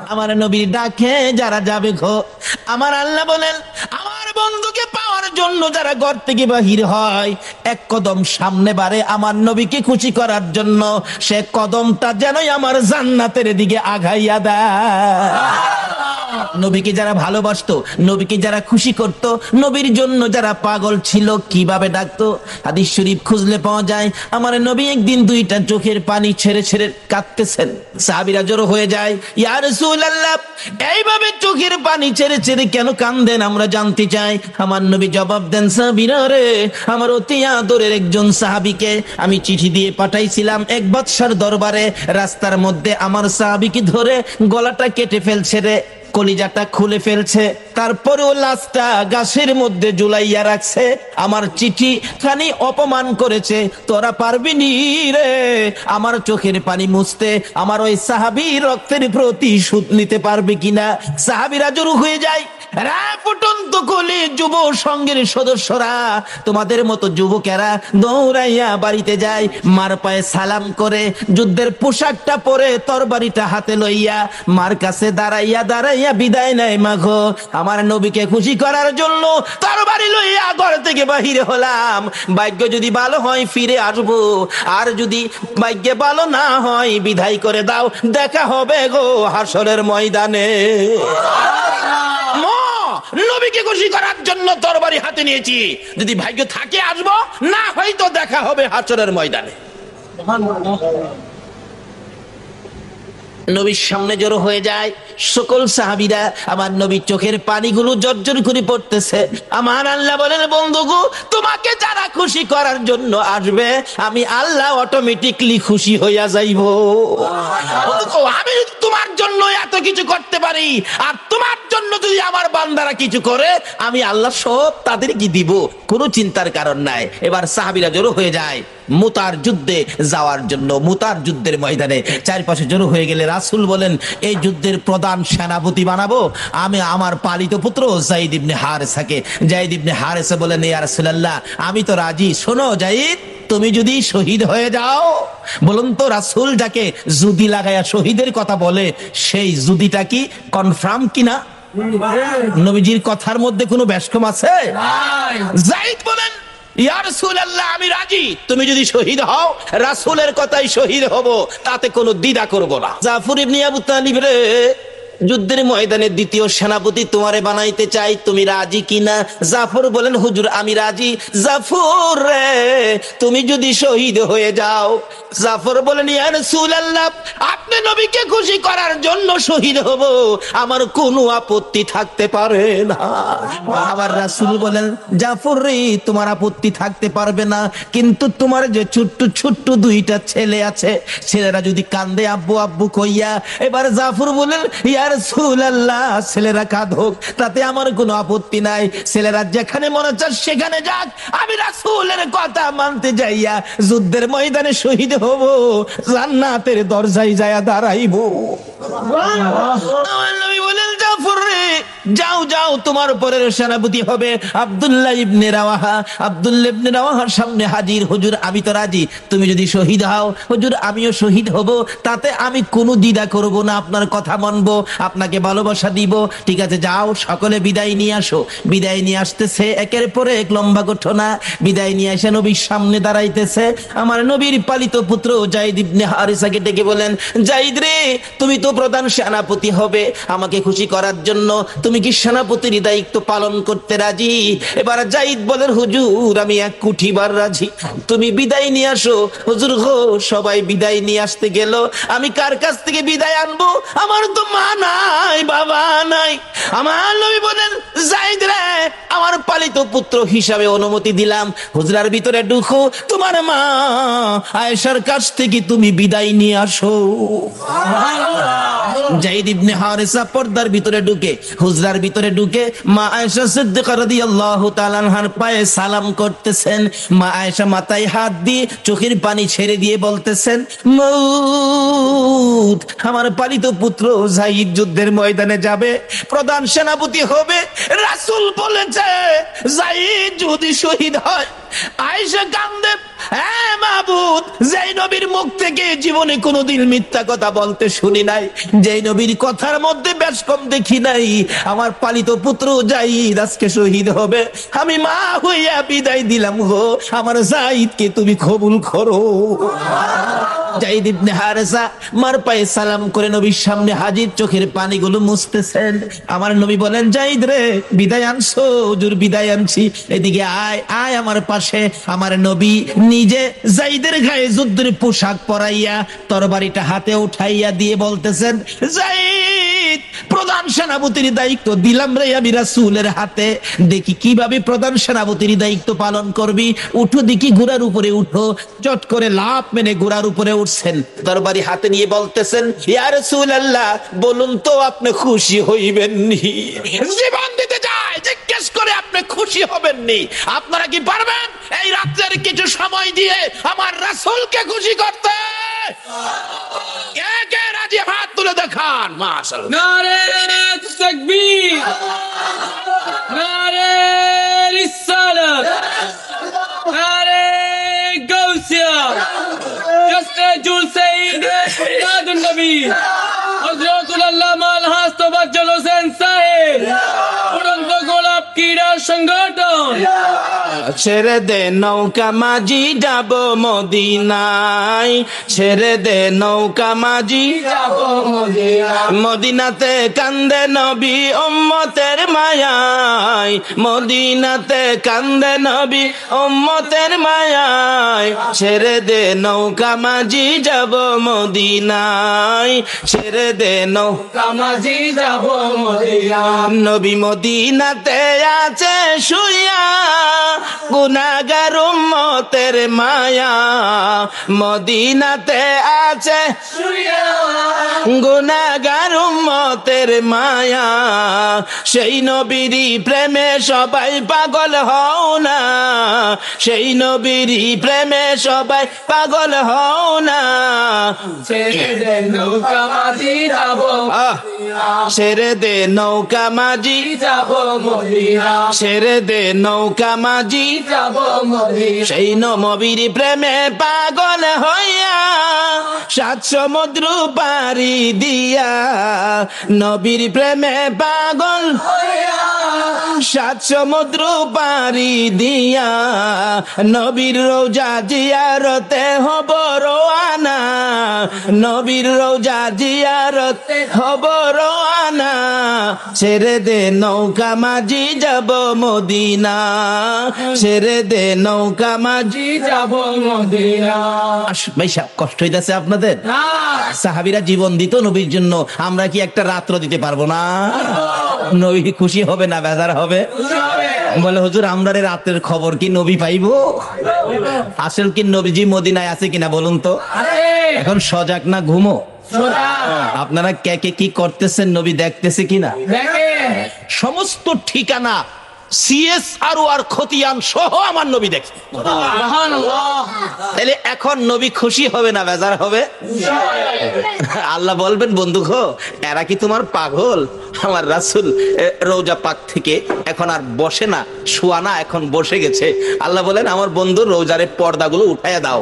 আমার নবীর ডাকে যারা যাবে গো, আমার আল্লাহ বলেন আমার বন্ধুকে পাওয়ার জন্য যারা ঘর থেকে বাহির হয়, এক কদম সামনে বাড়ে আমার নবীকে খুশি করার জন্য, সে কদমটা যেনই আমার জান্নাতের দিকে আগাইয়া দেয়। নবীকে যারা ভালোবাসতো, নবীকে যারা খুশি করত, নবীর জন্য যারা পাগল ছিল, কিভাবে ডাকতো? হাদিস শরীফ খুঁজলে পাওয়া যায়, আমার নবী একদিন দুইটা চোখের পানি ছেড়ে ছেড়ে কাঁদতেছেন। সাহাবীরা জড়ো হয়ে যায়, ইয়া রাসূলুল্লাহ, এইভাবে চোখের পানি ছেড়ে ছেড়ে কেন কাঁদেন আমরা জানতে চাই। আমার নবী জবাব দেন, সাহাবীরা রে, আমার অতি আদরের একজন সাহাবীকে আমি চিঠি দিয়ে পাঠাইছিলাম এক বাদশার দরবারে, রাস্তার মধ্যে আমার সাহাবীকে ধরে গলাটা কেটে ফেলছে রে, কলিজাটা খুলে ফেলছে, তারপরেও লাশটা গাছের মধ্যে ঝুলাইয়া রাখছে। আমার চিঠি খানি অপমান করেছে, তোরা পারবি নি রে আমার চোখের পানি মুছতে, আমার ওই সাহাবী রক্তের প্রতিশোধ নিতে পারবে কিনা? সাহাবীরা জড়ো হয়ে যায়। ফুটন্ত কোলে যুব সংঘের সদস্যরা, তোমাদের মতো যুবকেরা দৌড়াইয়া বাড়িতে যায়, মার পায়ে সালাম করে যুদ্ধের পোশাকটা পরে তরবারিটা হাতে লইয়া মার কাছে দাঁড়াইয়া দাঁড়াইয়া বিদায় নেয়। মাগো, আমার নবীকে খুশি করার জন্য তরবারি লইয়া ঘর থেকে বাহির হলাম, ভাগ্য যদি ভালো হয় ফিরে আসবো, আর যদি ভাগ্যে ভালো না হয় বিদায় করে দাও, দেখা হবে গো হাসরের ময়দানে। নবীকে খুশি করার জন্য তরবারি হাতে নিয়েছি, যদি ভাগ্য থাকে আসবো, না হয়তো দেখা হবে হাসরের ময়দানে। নবীর সামনে জড়ো হয়ে যায় সকল সাহাবীরা, আমার নবীর চোখের পানিগুলো জর্জর করে পড়তেছে। আমার আল্লাহ বলেন, বন্ধুগো, তোমাকে যারা খুশি করার জন্য আসবে, আমি আল্লাহ অটোমেটিকলি খুশি হইয়া যাইব। আমি তোমার জন্য এত কিছু করতে পারি, আর তোমার জন্য যদি আমার বান্দারা কিছু করে, আমি আল্লাহ সব তাদেরকে দিব, কোনো চিন্তার কারণ নাই। এবার সাহাবীরা জড়ো হয়ে যায় মুতার যুদ্ধে যাওয়ার জন্য। মুতার যুদ্ধের ময়দানে চারপাশে জড়ো হয়ে গেলে রাসূল বলেন, এই যুদ্ধের প্রধান সেনাপতি বানাবো আমি আমার পালিত পুত্র যায়েদ ইবনে হারেসাকে। যায়েদ ইবনে হারেসা বলেন, ইয়া রাসূলুল্লাহ, আমি তো রাজি। শোনো যায়েদ, তুমি যদি শহীদ হয়ে যাও, বলুন তো রাসূল যাকে জুদি লাগায়া শহীদের কথা বলে, সেই জুদিটা কি কনফার্ম কিনা? নবীজির কথার মধ্যে কোনো ব্যস্কম আছে? যায়েদ বলেন, ইয়া রাসূলুল্লাহ, আমি রাজি, তুমি যদি শহীদ হও রাসূলের কথাই শহীদ হব, তাতে কোনো দ্বিধা করব না। জাফর ইবনে আবু তালিব রে, যুদ্ধের ময়দানে দ্বিতীয় সেনাপতি তোমারে বানাইতে চাই, তুমি রাজি কিনা? জাফর বলেন, হুজুর আমি রাজি। জাফর রে, তুমি যদি শহীদ হয়ে যাও। জাফর বলেন, ইয়া রাসূলুল্লাহ, আপনি নবীকে খুশি করার জন্য শহীদ হব, আমার কোনো আপত্তি থাকতে পারে না। আবার রাসূল বলেন, জাফর রে, তোমার আপত্তি থাকতে পারবে না, কিন্তু তোমার যে ছোট্ট ছোট্ট দুইটা ছেলে আছে, ছেলেরা যদি কান্দে আব্বু আব্বু কইয়া। এবার জাফর বলেন, ইয়া রাসূলুল্লাহ, ছেলেরা কাঁদুক, তাতে আমার কোনো আপত্তি নাই, ছেলেরা যেখানে মনে চায় সেখানে যাক, আমি রাসূলের কথা মানতে যাইয়া যুদ্ধের ময়দানে শহীদ হব, জান্নাতের দরজায় যায়া দাঁড়াইব। আমার নবী বলেন, জাফর রে, যাও যাও, তোমার পরের সেনাপতি হবে আব্দুল্লাহ ইবনে রাওয়াহা। আব্দুল্লাহ ইবনে রাওয়াহার সামনে হাজির, হুজুর আমি তো রাজি, তুমি যদি শহীদ হও হুজুর আমিও শহীদ হব, তাতে আমি কোনো দ্বিধা করব না, আপনার কথা মানবো, আপনাকে ভালোবাসা দিব। ঠিক আছে, যাও, সকলে বিদায় নিয়ে আসো। বিদায় নিয়ে আসতেছে, একের পরে এক লম্বা ঘটনা। বিদায় নিয়ে এসে নবীর সামনে দাঁড়াইতেছে আমার নবীর পালিত পুত্র যায়েদ ইবনে হারেসাকে ডেকে বলেন, যায়েদ রে, তুমি তো প্রধান সেনাপতি হবে, আমাকে খুশি করার জন্য তুমি কি সেনাপতির দায়িত্ব পালন করতে রাজি? এবার যায়েদ বলেন, হুজুর আমি এক কুঠিবার রাজি, তুমি বিদায় নিয়ে আসো। হুজুর গো, সবাই বিদায় নিয়ে আসতে গেল, আমি কার কাছ থেকে বিদায় আনবো? আমার তো মা নাই, বাবা নাই। আমার নবী বলেন, যায়েদ রে, আমার পালিত পুত্র হিসাবে অনুমতি দিলাম, হুজরার ভিতরে ঢুকো, তোমার মা আয়েশার কাছ থেকে তুমি বিদায় নিয়ে আসো। যায়েদ ইবনে হারেসা পর্দার ভিতরে ঢুকে, হুজরার ভিতরে ঢুকে মা আয়েশা সিদ্দিকা রাদিয়াল্লাহু তাআলা আনহার পায়ে সালাম করতেছেন। মা আয়েশা মাথায় হাত দিয়ে চোখের পানি ছেড়ে দিয়ে বলতেছেন, মউত, আমার পালিত পুত্র যায়েদ যুদ্ধের ময়দানে যাবে, প্রধান সেনাপতি হবে, রাসূল বলেছে যায়েদ যদি শহীদ হয়। আয়েশা কান্দে, হ্যাঁ মাবুদ, যেই নবীর মুখ থেকে জীবনে কোনোদিন মিথ্যা কথা বলতে শুনি নাই, যেই নবীর কথার মধ্যে বেশ কম দেখি নাই, আমার পালিত পুত্র যায়েদ আজকে শহীদ হবে, আমি মা হইয়া বিদায় দিলাম গো, আমার যায়েদকে তুমি কবুল করো। যায়েদ ইবনে হারেসা মার পায়ে সালাম করে নবীর সামনে হাজির, চোখের পানিগুলো মুছতেছেন। আমার নবী বলেন, যায়েদ রে, বিদায় আনছো? হুজুর বিদায় আনছি। এদিকে আয়, আয় আমার পাশে। আমার নবী নিজে যায়েদের গায়ে যুদ্ধের পোশাক পরাইয়া তরবারিটা হাতে উঠাইয়া দিয়ে বলতেছেন, যায়েদ, প্রধান সেনাপতির দায়িত্ব দিলাম রে আমি রাসূলের হাতে, দেখি কিভাবে প্রধান সেনাপতির দায়িত্ব পালন করবি। উঠো দেখি, ঘোড়ার উপরে উঠো। চট করে লাফ মেনে ঘোড়ার উপরে উঠছেন, তরবারি হাতে নিয়ে বলতেছেন, ইয়া রাসূলুল্লাহ, বলুন তো আপনি খুশি হইবেন নি? জীবন দিতে যায়, জিজ্ঞেস করে আপনি খুশি হবেন নি? আপনারা কি পারবেন এই রাত্রের কিছু সময় দিয়ে আমার রাসূলকে খুশি করতে? কে কে রাজি? হাত তুলে দেখান। মাশাআল্লাহ। নারে তাকবীর, নারে রিসালাত, নারে গাউসিয়া, ইসতাজুল সাইয়্যিদ মুহাম্মদুন নবী হযরতুল আল্লামা আলহাজ তোফাজ্জল হোসেন সাহেব, উড়ন্ত গোলাপ ক্রীড়া সংগঠন। ছেড়ে দে নৌকা মাঝি, যাব মদিনায়, ছেড়ে দে নৌকা মাঝি, যাব মদিনা। মদিনাতে কান্দে নবী উম্মতের মায়ায়, মদিনাতে কান্দে নবী উম্মতের মায়ায়, ছেড়ে দে নৌকা মাঝি, যাব মদিনায়, ছেড়ে দে নৌকা কামাজি যাব মদিনা। নবী মদিনাতে আছে শুইয়া, গুনাহগার উম্মতের মায়া, মদিনাতে আছে শুইয়া, গুনাহগার উম্মতের মায়া, সেই নবীরই প্রেমে সবাই পাগল হও না, সেই নবীরই প্রেমে সবাই পাগল হও না। ছেড়ে দে নৌকা মাঝি যাব আহ, ছেড়ে দে নৌকা মাঝি, যাব মদিনা, ছেড়ে দে নৌকা মাঝি, যাব মদিনা। সেই নবীর প্রেমে পাগল হইয়া, সাত সমুদ্র পারি দিয়া, নবীর প্রেমে পাগল হইয়া, সাত সমুদ্র পারি দিয়া, নবীর রোজা জিয়ারতে হব রওয়ানা, নবীর রোজা জিয়ারতে হব রওয়ানা, ছেড়ে দে নৌকা মাঝি, যাব মদিনা, ছেড়ে দে নৌকা মাঝি। যাব মদিনা। ভাই সাহেব, কষ্ট হইতাছে আপনাদের? না, সাহাবীরা জীবন দিত নবীর জন্য, আমরা কি একটা রাত্র দিতে পারবো না? নবী খুশি হবে না বেজার হবে? বলে, হুজুর আমরা রাতের খবর কি নবী পাইবো? আসল কি নবীজি মদিনায় আছে কিনা বলুন তো? আরে এখন সজাগ না ঘুমো? সোনা আপনারা কে কে কি করতেছেন, নবী দেখতেছে কিনা? দেখে সমস্ত ঠিকানা CSR আর খতিয়ান সহ আমার নবী দেখছে। সুবহানাল্লাহ। তাহলে এখন নবী খুশি হবে না বেজার হবে? আল্লাহ বলবেন, বন্ধু গো, এরা কি তোমার পাগল? আমার রাসূল রওজা পাক থেকে এখন আর বসে না, শোয়া না, এখন বসে গেছে। আল্লাহ বলেন, আমার বন্ধু রওজারে পর্দাগুলো উঠাইয়া দাও।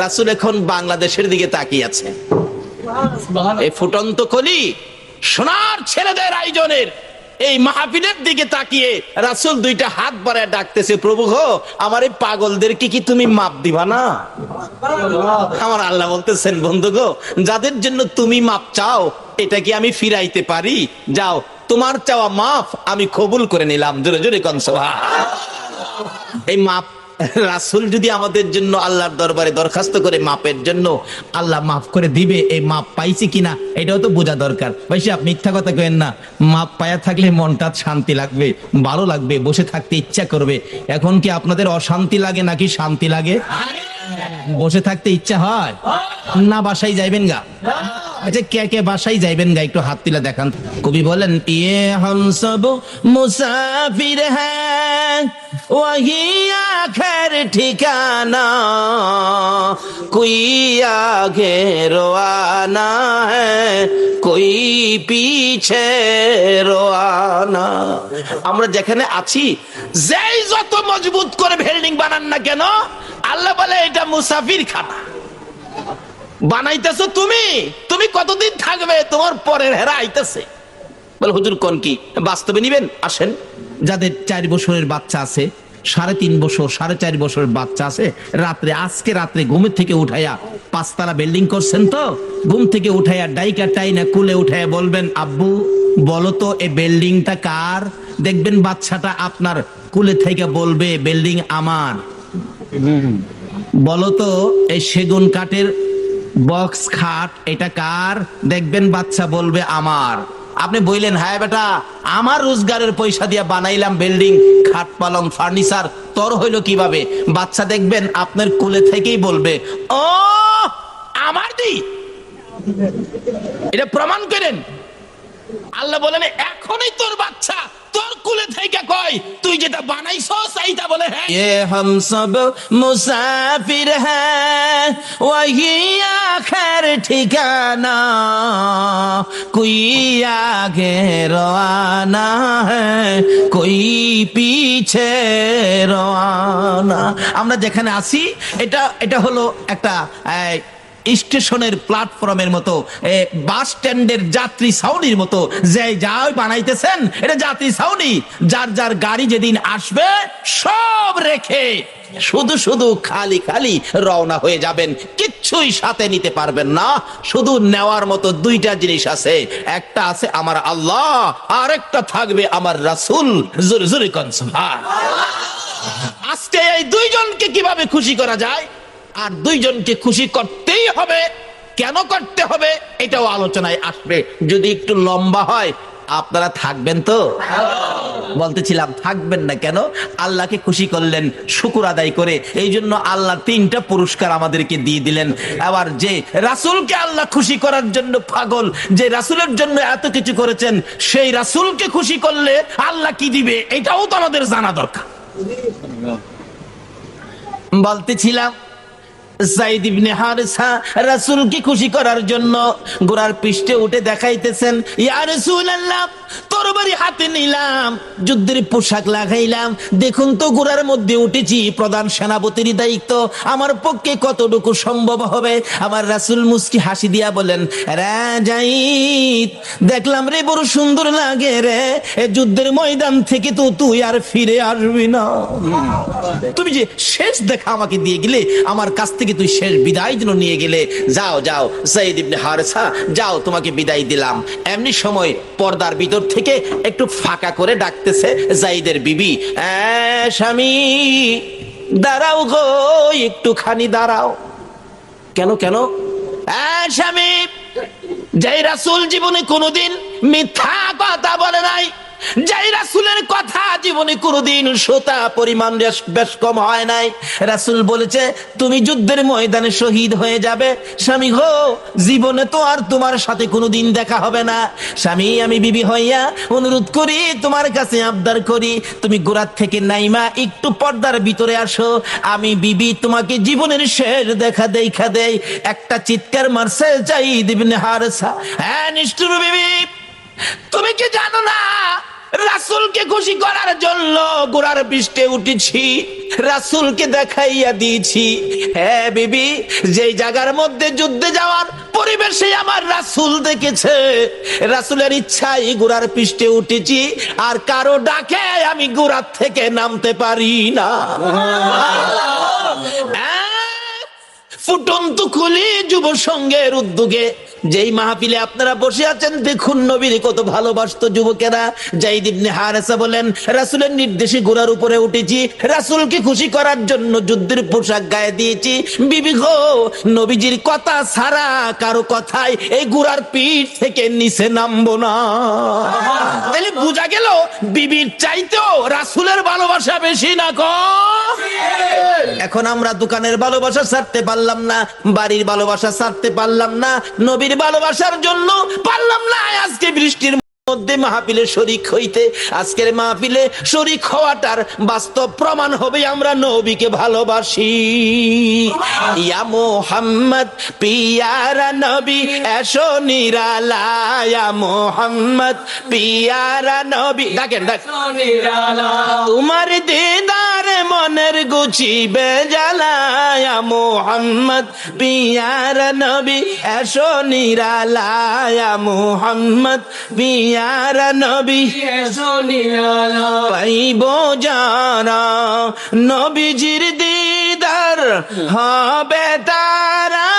রাসূল এখন বাংলাদেশের দিকে তাকিয়ে আছে। এই ফুটন্ত কলি সোনার ছেলেদের আয়োজনের এই মাহফিলের দিকে তাকিয়ে রাসূল দুইটা হাত বাড়ায় ডাকতেছে, প্রভু গো, আমার এই পাগলদেরকে কি তুমি মাপ দিবা না? আমার আল্লাহ বলতেছেন, বন্ধু গো, যাদের জন্য তুমি মাপ চাও, এটা কি আমি ফিরাইতে পারি? যাও, তোমার চাওয়া মাপ আমি কবুল করে নিলাম। জোরে জোরে কোন সুবহানাল্লাহ। এই মাপ রাসূল যদি আমাদের জন্য আল্লাহর দরবারে দরখাস্ত করে মাপের জন্য, আল্লাহ মাফ করে দিবে। এই মাপ পাইছি কিনা এটাও তো বোঝা দরকার। ভাই আপনি মিথ্যা কথা কইেন না। মাপ পায়া থাকলে মনটা শান্তি লাগবে, ভালো লাগবে, বসে থাকতে ইচ্ছা করবে। এখন কি আপনাদের অশান্তি লাগে নাকি শান্তি লাগে? বসে থাকতে ইচ্ছা হয় না? বাসায় যাইবেন গা? আচ্ছা কে কে বাসায় যাইবেন গা একটু হাত তুলে দেখান। কবি বলেন ইয়ে হাম সব মুসাফির হ্যাঁ ওহি আখের ঠিকানা কোই আগে রোয়ানা হ্যাঁ কোই পিছে রোয়ানা। আমরা যেখানে আছি যেই যত মজবুত করে বিল্ডিং বানান না কেন, আল্লাহ বলে এটা মুসাফির খানা বানাইতেছো তুমি। তুমি কতদিন থাকবে? তোমার পরের হেরা আইতেছে। বলে হুজুর কোন কি বাস্তবে নিবেন? আসেন। যাদের 4 বছরের বাচ্চা আছে, 3.5 বছর 4.5 বছরের বাচ্চা আছে, আজকে রাত্রে ঘুমের থেকে উঠাইয়া 5 তলা বিল্ডিং করছেন তো, ঘুম থেকে উঠাইয়া ডাইকা টাইনা কুলে উঠাইয়া বলবেন আব্বু বলো তো এই বিল্ডিংটা কার? দেখবেন বাচ্চাটা আপনার কুলে থেকে বলবে বিল্ডিং আমার। বলো তো এই সেগুন কাঠের বক্স খাট এটা কার? দেখবেন বাচ্চা বলবে আমার। আপনি বললেন হ্যাঁ বেটা আমার রোজগারের পয়সা দিয়ে বানাইলাম বিল্ডিং, খাট পালং ফার্নিচার, তোর হইলো কিভাবে? বাচ্চা দেখবেন আপনার কোলে থেকেই বলবে ও আমার দি। এটা প্রমাণ করেন। আল্লাহ বলেন এখনই তোর বাচ্চা তোর কুলে থেকে কয় তুই যেটা বানাইছস এইটা বলে হ্যাঁ। ये हम सब मुसाफिर हैं वही आखिर ठिकाना कोई आगे रवाना है कोई पीछे रवाना। আমরা যেখানে আছি এটা হলো একটা স্টেশনের প্ল্যাটফর্মের মতো, বাস স্ট্যান্ডের যাত্রী ছাউনির মতো। যে যাও বানাইতেছেন এটা যাত্রী ছাউনি। যার যার গাড়ি যেদিন আসবে সব রেখে শুধু শুধু খালি খালি রওনা হয়ে যাবেন, কিচ্ছুই সাথে নিতে পারবেন না। শুধু নেওয়ার মতো 2টা জিনিস আছে, একটা আছে আমার আল্লাহ, আর একটা থাকবে আমার রাসূল। জোরে জোরে কোন সুবহানাল্লাহ। আজকে এই 2 জনকে কিভাবে খুশি করা যায়, আর 2 জনকে খুশি করতেই হবে। কেন করতে হবে এটাও আলোচনায় আসবে। যদি একটু লম্বা হয় আপনারা থাকবেন তো? বলতেছিলাম থাকবেন না কেন? আল্লাহকে খুশি করলেন শুকর আদায় করে, এই জন্য আল্লাহ 3টা পুরস্কার আমাদেরকে দিয়ে দিলেন। আবার যে রাসূলকে আল্লাহ খুশি করার জন্য পাগল, যে রাসূলের জন্য এত কিছু করেছেন, সেই রাসূলকে খুশি করলে আল্লাহ কি দিবে এটাও তো আমাদের জানা দরকার। বলতেছিলাম যায়েদ ইবনে হারেসা রাসূলকে খুশি করার জন্য ঘোড়ার পৃষ্ঠে উঠে দেখাইতেছেন ইয়া রাসূলুল্লাহ তরবারি হাতে নিলাম, যুদ্ধের পোশাক লাগাইলাম, দেখুন তো ঘোড়ার মধ্যে উঠেছি, প্রধান সেনাপতির দায়িত্ব, আমার পক্ষে কতটুকু সম্ভব হবে? আমার রাসূল মুস্কি হাসি দিয়া বলেন রে যায়েদ দেখলাম রে বড় সুন্দর লাগে রে, এই যুদ্ধের ময়দান থেকে তো তুই আর ফিরে আসবি না। তুমি যে শেষ দেখা আমাকে দিয়ে গেলে, আমার কাছ থেকে তুই শেষ বিদায় জন্য নিয়ে গেলে, যাও যাও যায়েদ ইবনে হারেসা যাও, তোমাকে বিদায় দিলাম। এমনি সময় পর্দার ভিতর থেকে একটু ফাঁকা করে ডাকতেছে যায়েদের বিবি, স্বামী দাঁড়াও গো, একটুখানি দাঁড়াও। কেন কেন? স্বামী যে রাসূল জীবনে কোনোদিন মিথ্যা কথা বলে নাই, যেই রাসূলের কথা জীবনে কোনোদিন সোতা পরিমাণ বেশ কম হয় নাই, রাসূল বলেছে তুমি যুদ্ধের ময়দানে শহীদ হয়ে যাবে। স্বামী গো জীবনে তো আর তোমার সাথে কোনোদিন দেখা হবে না। স্বামী আমি বিবি হইয়া অনুরোধ করি, তোমার কাছে আবদার করি, তুমি গোরাত থেকে নাইমা একটু পর্দার ভিতরে আসো, আমি বিবি তোমাকে জীবনের শেষ দেখা দেই। একটা চিৎকার মারছে যায়েদ ইবনে হারেসা, হ্যাঁ নিষ্ঠুর বিবি তুমি কি জানো না রাসূলকে খুশি করার জন্য ঘোড়ার পৃষ্ঠে উঠেছি, রাসূলকে দেখাইয়া দিয়েছি। হ্যাঁ বিবি, যেই জায়গার মধ্যে যুদ্ধে যাওয়ার পরিবেশে আমার রাসূল দেখেছে, রাসূলের ইচ্ছায় ঘোড়ার পৃষ্ঠে উঠেছি, আর কারো ডাকে আমি ঘোড়ার থেকে নামতে পারি না। ফুটন্ত খুলি যুব সংঘের উদ্যোগে যেই মাহফিলে আপনারা বসে আছেন, দেখুন নবীর কত ভালোবাসতো যুবকেরা। যায়েদ ইবনে হারেসা বলেন রাসূলের নির্দেশে ঘোড়ার উপরে উঠেছি, রাসূলকে খুশি করার জন্য যুদ্ধের পোশাক গায়ে দিয়েছি। বিবি গো নবীজির কথা ছাড়া কারো কথায় এই ঘোড়ার পিঠ থেকে নিচে নামবো না। তাহলে বোঝা গেল বিবির চাইতেও রাসূলের ভালোবাসা বেশি না কম? এখন আমরা দোকানের ভালোবাসা ছাড়তে পারলাম না, বাড়ির ভালোবাসা ছাড়তে পারলাম না, নবীর ভালোবাসার জন্য পারলাম না আজকে বৃষ্টির মধ্যে মাহফিলে শরীক হইতে। আজকের মাহফিলে শরীক হওয়াটার বাস্তব প্রমাণ হবে আমরা নবীকে ভালোবাসি। ইয়া মুহাম্মদ পিয়ারা নবী এসো নিরালায়, ইয়া মুহাম্মদ পিয়ারা নবী ডাকেন ডাক। তোমার দিদার মনের গুছিবে জ্বালায়, ইয়া মুহাম্মদ পিয়ারা নবী এসো নিরালায়, ইয়া মুহাম্মদ পিয়ারা নবী পাইব যারা নবীজির দিদার হবে তারা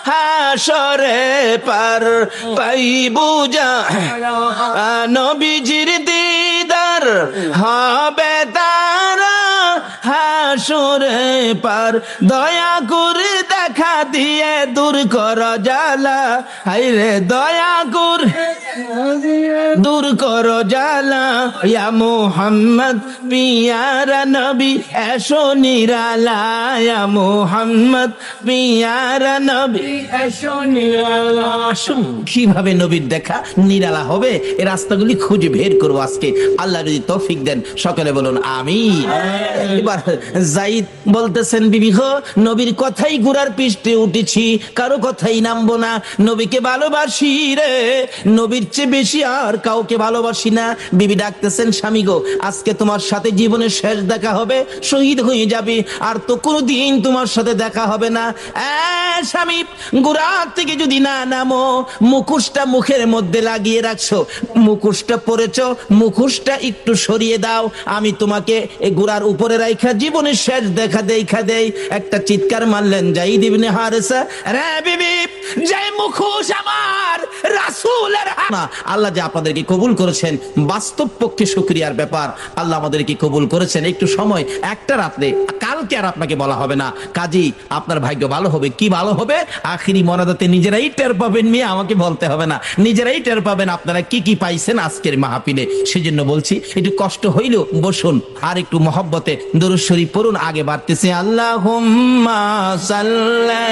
হাসরে পার পাইব যারা নবীজির দিদার হবে তারা হাসরে পার। দয়া করে দেখা দিয়ে দূর কর জ্বালা, হায়রে দয়া করে দূর কর জ্বালা। ইয়া মুহাম্মদ পিয়ারা নবী এসো নিরালা, ইয়া মুহাম্মদ পিয়ারা নবী এসো নিরালা। আসুন কিভাবে নবীর দেখা নিরালা হবে এই রাস্তাগুলি খুঁজে বের করবো আজকে, আল্লাহ যদি তৌফিক দেন। সকলে বলুন আমিন। এবার যাইদ বলতেছেন, বিবি হো নবীর কথাই ঘোড়ার পৃষ্ঠে উঠেছি, কারো কথাই নামবো না। নবীকে ভালোবাসি রে, নবীর চেয়ে বেশি আর কাউকে ভালোবাসি না। বিবি ডাকতেছেন, স্বামী গো আজকে তোমার সাথে জীবনের শেষ দেখা হবে, শহীদ হয়ে যাবে, আর তো কোনোদিন তোমার সাথে দেখা হবে না। স্বামী ঘোড়ার থেকে যদি না নামো, মুখোশটা মুখের মধ্যে লাগিয়ে রাখছো, মুখোশটা পরেছো, মুখোশটা একটু সরিয়ে দাও, আমি তোমাকে এই ঘোড়ার উপরে রাখা জীবনের শেষ দেখা দেই। একটা চিৎকার মারলেন যায়েদ ইবনে হারেসা, রে বিবি যে মুখোশ আমার রাসূলের। না, আল্লাহ যে আপনাদেরকে কবুল করেছেন, বাস্তব পক্ষে শুকরিয়ার ব্যাপার। আল্লাহ আমাদেরকে কবুল করেছেন। একটু সময়, একটা রাত্রে, কালকে আর আপনাকে বলা হবে না, কাজী আপনার ভাগ্য ভালো হবে। কি ভালো হবে? আখিরি মনাদাতে নিজেরাই টের পাবেন, মেয়ে আমাকে বলতে হবে না, নিজেরাই টের পাবেন আপনারা কি কি পাইছেন আজকের মাহফিলে। সেজন্য বলছি একটু কষ্ট হইলেও বসুন, আর একটু মহব্বতে দরুদ শরীফ পড়ুন। আগে বাড়তেছে আল্লাহুম্মা সাল্লি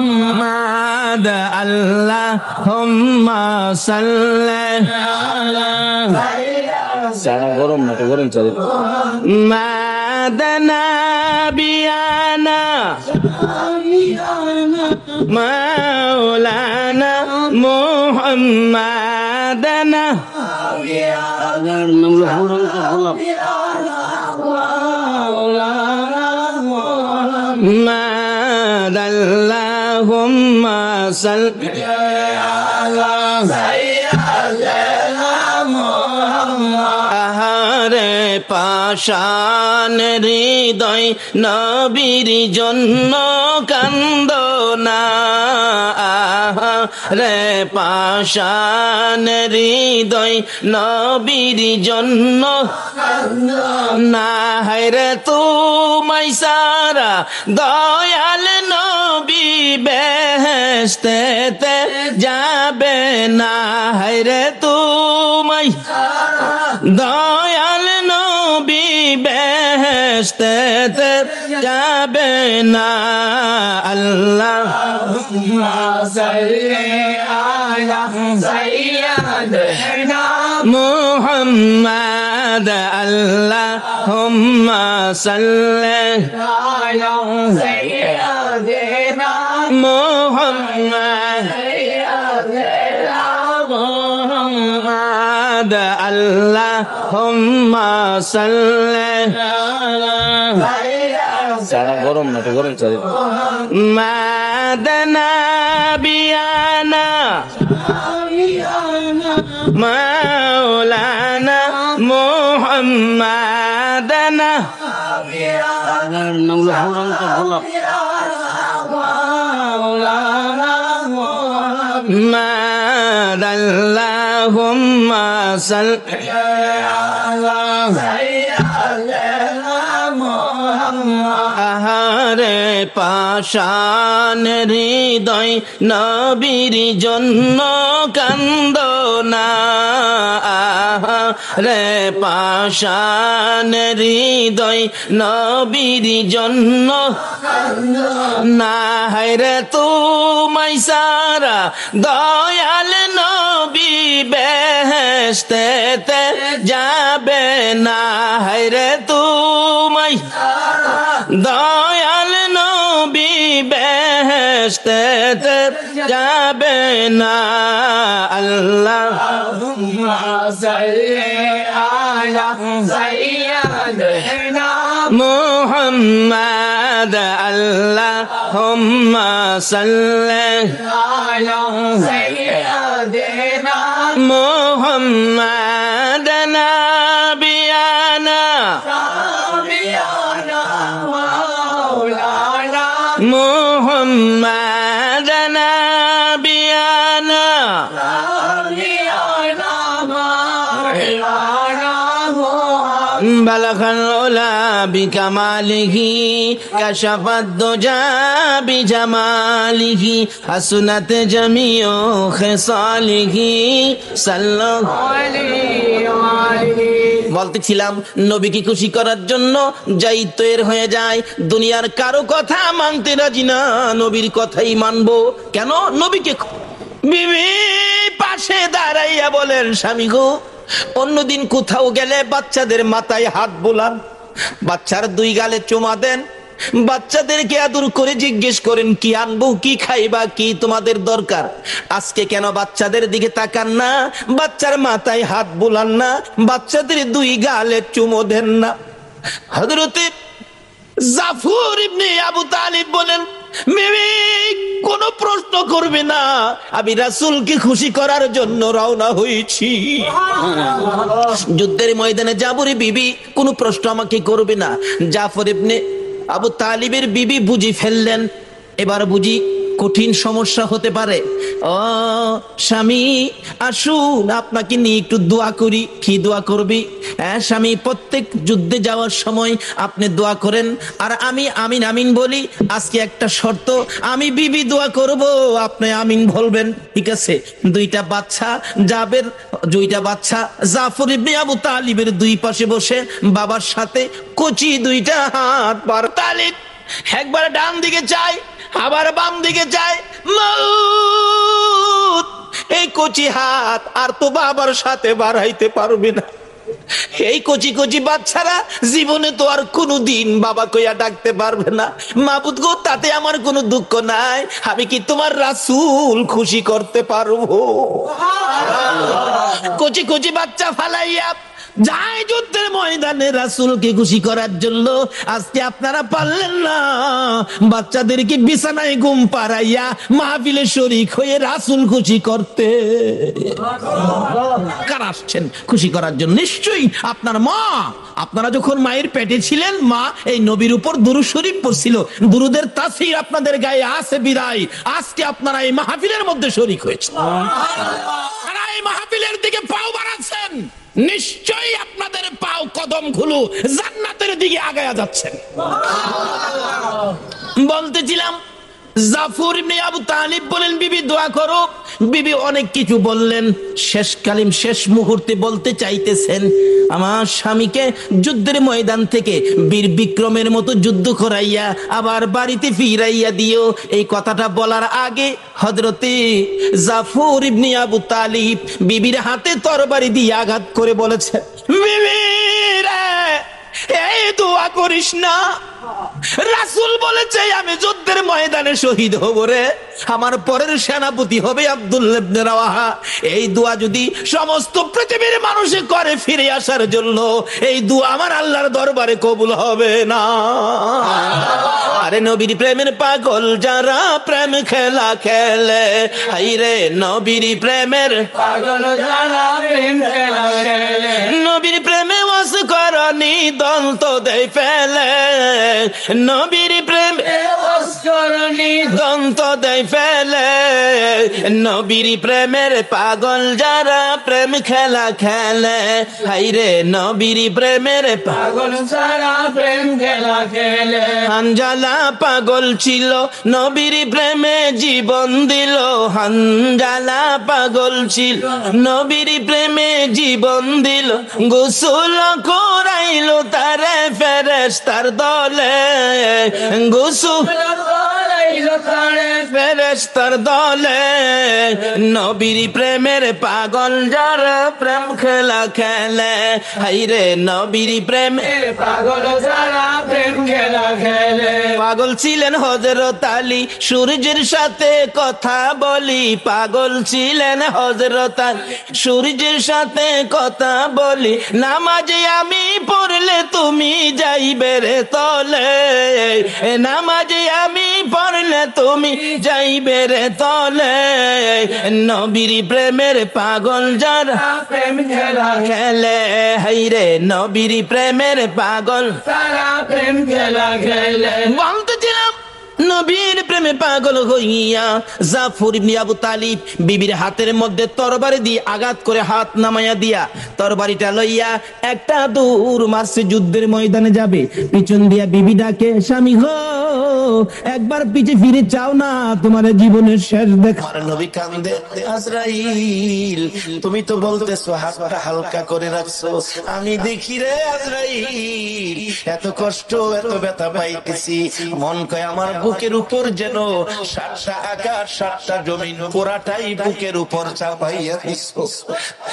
মুহাম্মাদ, আল্লাহুম্মা সাল্লি গরম না, গরম চলে। মাদানা বিয়ানা মাওলানা মুহাম্মাদানা আল্লাহুম্মা সাল্লি আহারে পাষাণ হৃদয় নবীর জন্য কান্দ না, আহারে পাষাণ হৃদয় নবীর জন্য না, হায়রে তুমাই সারা দয়াল নবী বেহেশতেতে যাবে না, হায়রে তুমাই দয়াল নবী বেহেশতেতে যাবে না। আল্লাহুম্মা সাল্লি আলা সাইয়্যিদিনা মুহাম্মাদ, আল্লাহুম্মা সাল্লি আলা সাইয়্যিদিনা মুহাম্মাদ, আল্লাহুম্মা সাল্লি সারা গরম না, গরম চলে। মাদানা বিয়ানা মাওলানা মুহাম্মাদানা আল্লাহুম্মা সাল্লি আহারে পাষাণ হৃদয় নবীর জন্য কান্দ না, আহা রে পাষাণ হৃদয় নবীর জন্য না, হায়রে তোমায় সারা দয়াল নবী বেহেশতেতে যাবে না, হায়রে তোমায় দয়াল নবী বেহেশতেতে যাবে না। আল্লাহ মুহাম্মদ আল্লাহুম্মা সাল্লি মুহাম্মদ নাবিয়ানা মুহাম্মদ নাবিয়ানা বালাগাল উলা বিকামালিহি কাশাফাদ দুজা বিজামালিহি হাসনাত জামিউ খিসালিহি সাল্লাল্লাহু আলাইহি। বলতেছিলাম নবীকে খুশি করার জন্য যাই তৈর হয়ে যায়, দুনিয়ার কারো কথা মানতে রাজি না, নবীর কথাই মানবো। কেন? নবীকে। বিবি পাশে দাঁড়াইয়া বলেন, স্বামী গো, অন্যদিন কোথাও গেলে বাচ্চাদের মাথায় হাত বোলান, বাচ্চার দুই গালে চুমা দেন, বাচ্চাদেরকে আদর করে জিজ্ঞেস করেন কি আনবো, কি খাইবা, কি তোমাদের দরকার। আজকে কেন বাচ্চাদের দিকে তাকান না, বাচ্চার মাথায় হাত বোলান না, বাচ্চাদের দুই গালে চুমো দেন না? হযরতে জাফর ইবনে আবু তালিব বলেন, মেয়ে কোনো প্রশ্ন করবে না, আমি রাসূলকে খুশি করার জন্য রওনা হয়েছি। যুদ্ধের ময়দানে যাবরে বিবি কোনো প্রশ্ন আমাকে করবে না। জাফর ইবনে আবু তালিবের বিবি বুঝি ফেললেন, এবার বুঝি কঠিন সমস্যা হতে পারে। ও স্বামী, আসুন আপনাকে নিয়ে একটু দোয়া করি। কি দোয়া করবি? হ্যাঁ স্বামী, প্রত্যেক যুদ্ধে যাওয়ার সময় আপনি দোয়া করেন আর আমি আমিন আমিন বলি। আজকে একটা শর্ত, আমি বিবি দোয়া করব, আপনি আমিন বলবেন, ঠিক আছে? দুইটা বাচ্চা জাফর ইবনে আবু তালিবের দুই পাশে বসে বাবার সাথে কচি দুইটা হাত বার। তালিব একবার ডান দিকে চায়, আবার বাম দিকে চায়। মাউত এই কচি হাত আর তো বাবার সাথে বাড়াইতে পারবে না। এই কচি কচি বাচ্চারা জীবনে তো আর কোনোদিন বাবা কইয়া ডাকতে পারবে না। মাবুদ গো, তাতে আমার কোনো দুঃখ নাই, আমি কি তোমার রাসূল খুশি করতে পারবো? কচি কচি বাচ্চা ফালাইয়া যাই যুদ্ধের ময়দানে রাসূলকে খুশি করার জন্য। আজকে আপনারা পারলেন না বাচ্চাদেরকে বিছানায় ঘুম পাড়াইয়া মাহফিলে শরীক হয়ে রাসূল খুশি করতে। কারা আসছেন খুশি করার জন্য? নিশ্চয়ই আপনার মা। আপনারা যখন মায়ের পেটে ছিলেন, মা এই নবীর উপর দুরূদ শরীফ পড়ছিল, দুরূদের তাসীর আপনাদের গায়ে আছে বিদায় আজকে আপনারা এই মাহফিলের মধ্যে শরীক হয়েছেন। আর এই মাহফিলের দিকে পাও বাড়াচ্ছেন, নিশ্চয়ই আপনাদের পাও কদম গুলো জান্নাতের দিকে আগায়া যাচ্ছেন। বলতেছিলাম জাফর ইবনে আবু তালিব বলেন, বিবি দোয়া করো। বিবি অনেক কিছু বললেন, শেষ মুহূর্তে বলতে চাইতেছেন, আমার স্বামীকে যুদ্ধের ময়দান থেকে বীর বিক্রমের মতো যুদ্ধ করাইয়া আবার বাড়িতে ফিরাইয়া দিও। এই কথাটা বলার আগে হযরতে জাফর ইবনে আবু তালিব বিবির হাতে তরবারি দিয়ে আঘাত করে বলেছে, বিবি রে, এই দোয়া করিস না। রাসূল বলেছে আমি যুদ্ধের ময়দানে শহীদ হব রে, আমার পরের সেনাপতি হবে আব্দুল্লাহ ইবনে রাওয়াহা। এই দোয়া যদি সমস্ত পৃথিবীর মানুষে করে ফিরে আসার জন্য, এই দোয়া আমার আল্লাহর দরবারে কবুল হবে না। আরে নবীর প্রেমের পাগল যারা প্রেম খেলা খেলে, হাইরে নবীর প্রেমের পাগল যারা প্রেম খেলা খেলে, নবীর প্রেমে ওয়াস করনি দন্ত দেয় ফেলে, নবীর প্রেমে ওয়াস করনি দন্ত দেয় ফেলে, নবীর প্রেমের পাগল যারা প্রেম খেলা খেলে, হাইরে নবীর প্রেমের পাগল সারা প্রেম খেলা খেলে। হানজালা পাগল ছিল নবীর প্রেমে জীবন দিল, হানজালা পাগল ছিল নবীর প্রেমে জীবন দিল, গোসল করাইলো তারে ফেরেশতার দলে, গোসল ফেরেশতার দলে। নবীর প্রেমের পাগল যারা প্রেম খেলা খেলে, হাইরে নবীর প্রেমের পাগল সারা প্রেম খেলা খেলে। পাগল ছিলেন হযরত আলী, সূর্যের সাথে কথা বলি, পাগল ছিলেন হযরত আলী, সূর্যের সাথে কথা বলি, নামাজে আমি পড়লে তুমি যাইবে রে তলে, নামাজে আমি পড়লে তুমি যাইবে রে তলে। নবীর প্রেমের পাগল যারা প্রেম খেলা খেলে, হাইরে নবীর প্রেমের পাগল সারা প্রেম খেলা খেলে। বলতেছিলাম নবীর প্রেমে পাগল হইয়া জাফর ইবনে আবু তালিব বিবির হাতের মধ্যে তরবারি দিয়ে আঘাত করে হাত নামাইয়া দিয়া তরবারিটা লইয়া একটা দৌড় মারছে, যুদ্ধের ময়দানে যাবে, পিছন দিয়া বিবি ডাকে, স্বামী গো একবার পিছে ফিরে চাও না, তোমার জীবনের শেষ দেখা। আমার নবী কান্দে, আজরাইল তুমি তো বলতেছো হাতটা হালকা করে রাখছো, আমি দেখি রে আজরাইল এত কষ্ট এত ব্যথা পাইতেছি, মন কয় আমার বুকের উপর যেন 7টা আকাশ 7টা জমিন পুরাটাই বুকের উপর চাপাইয়া দিছো।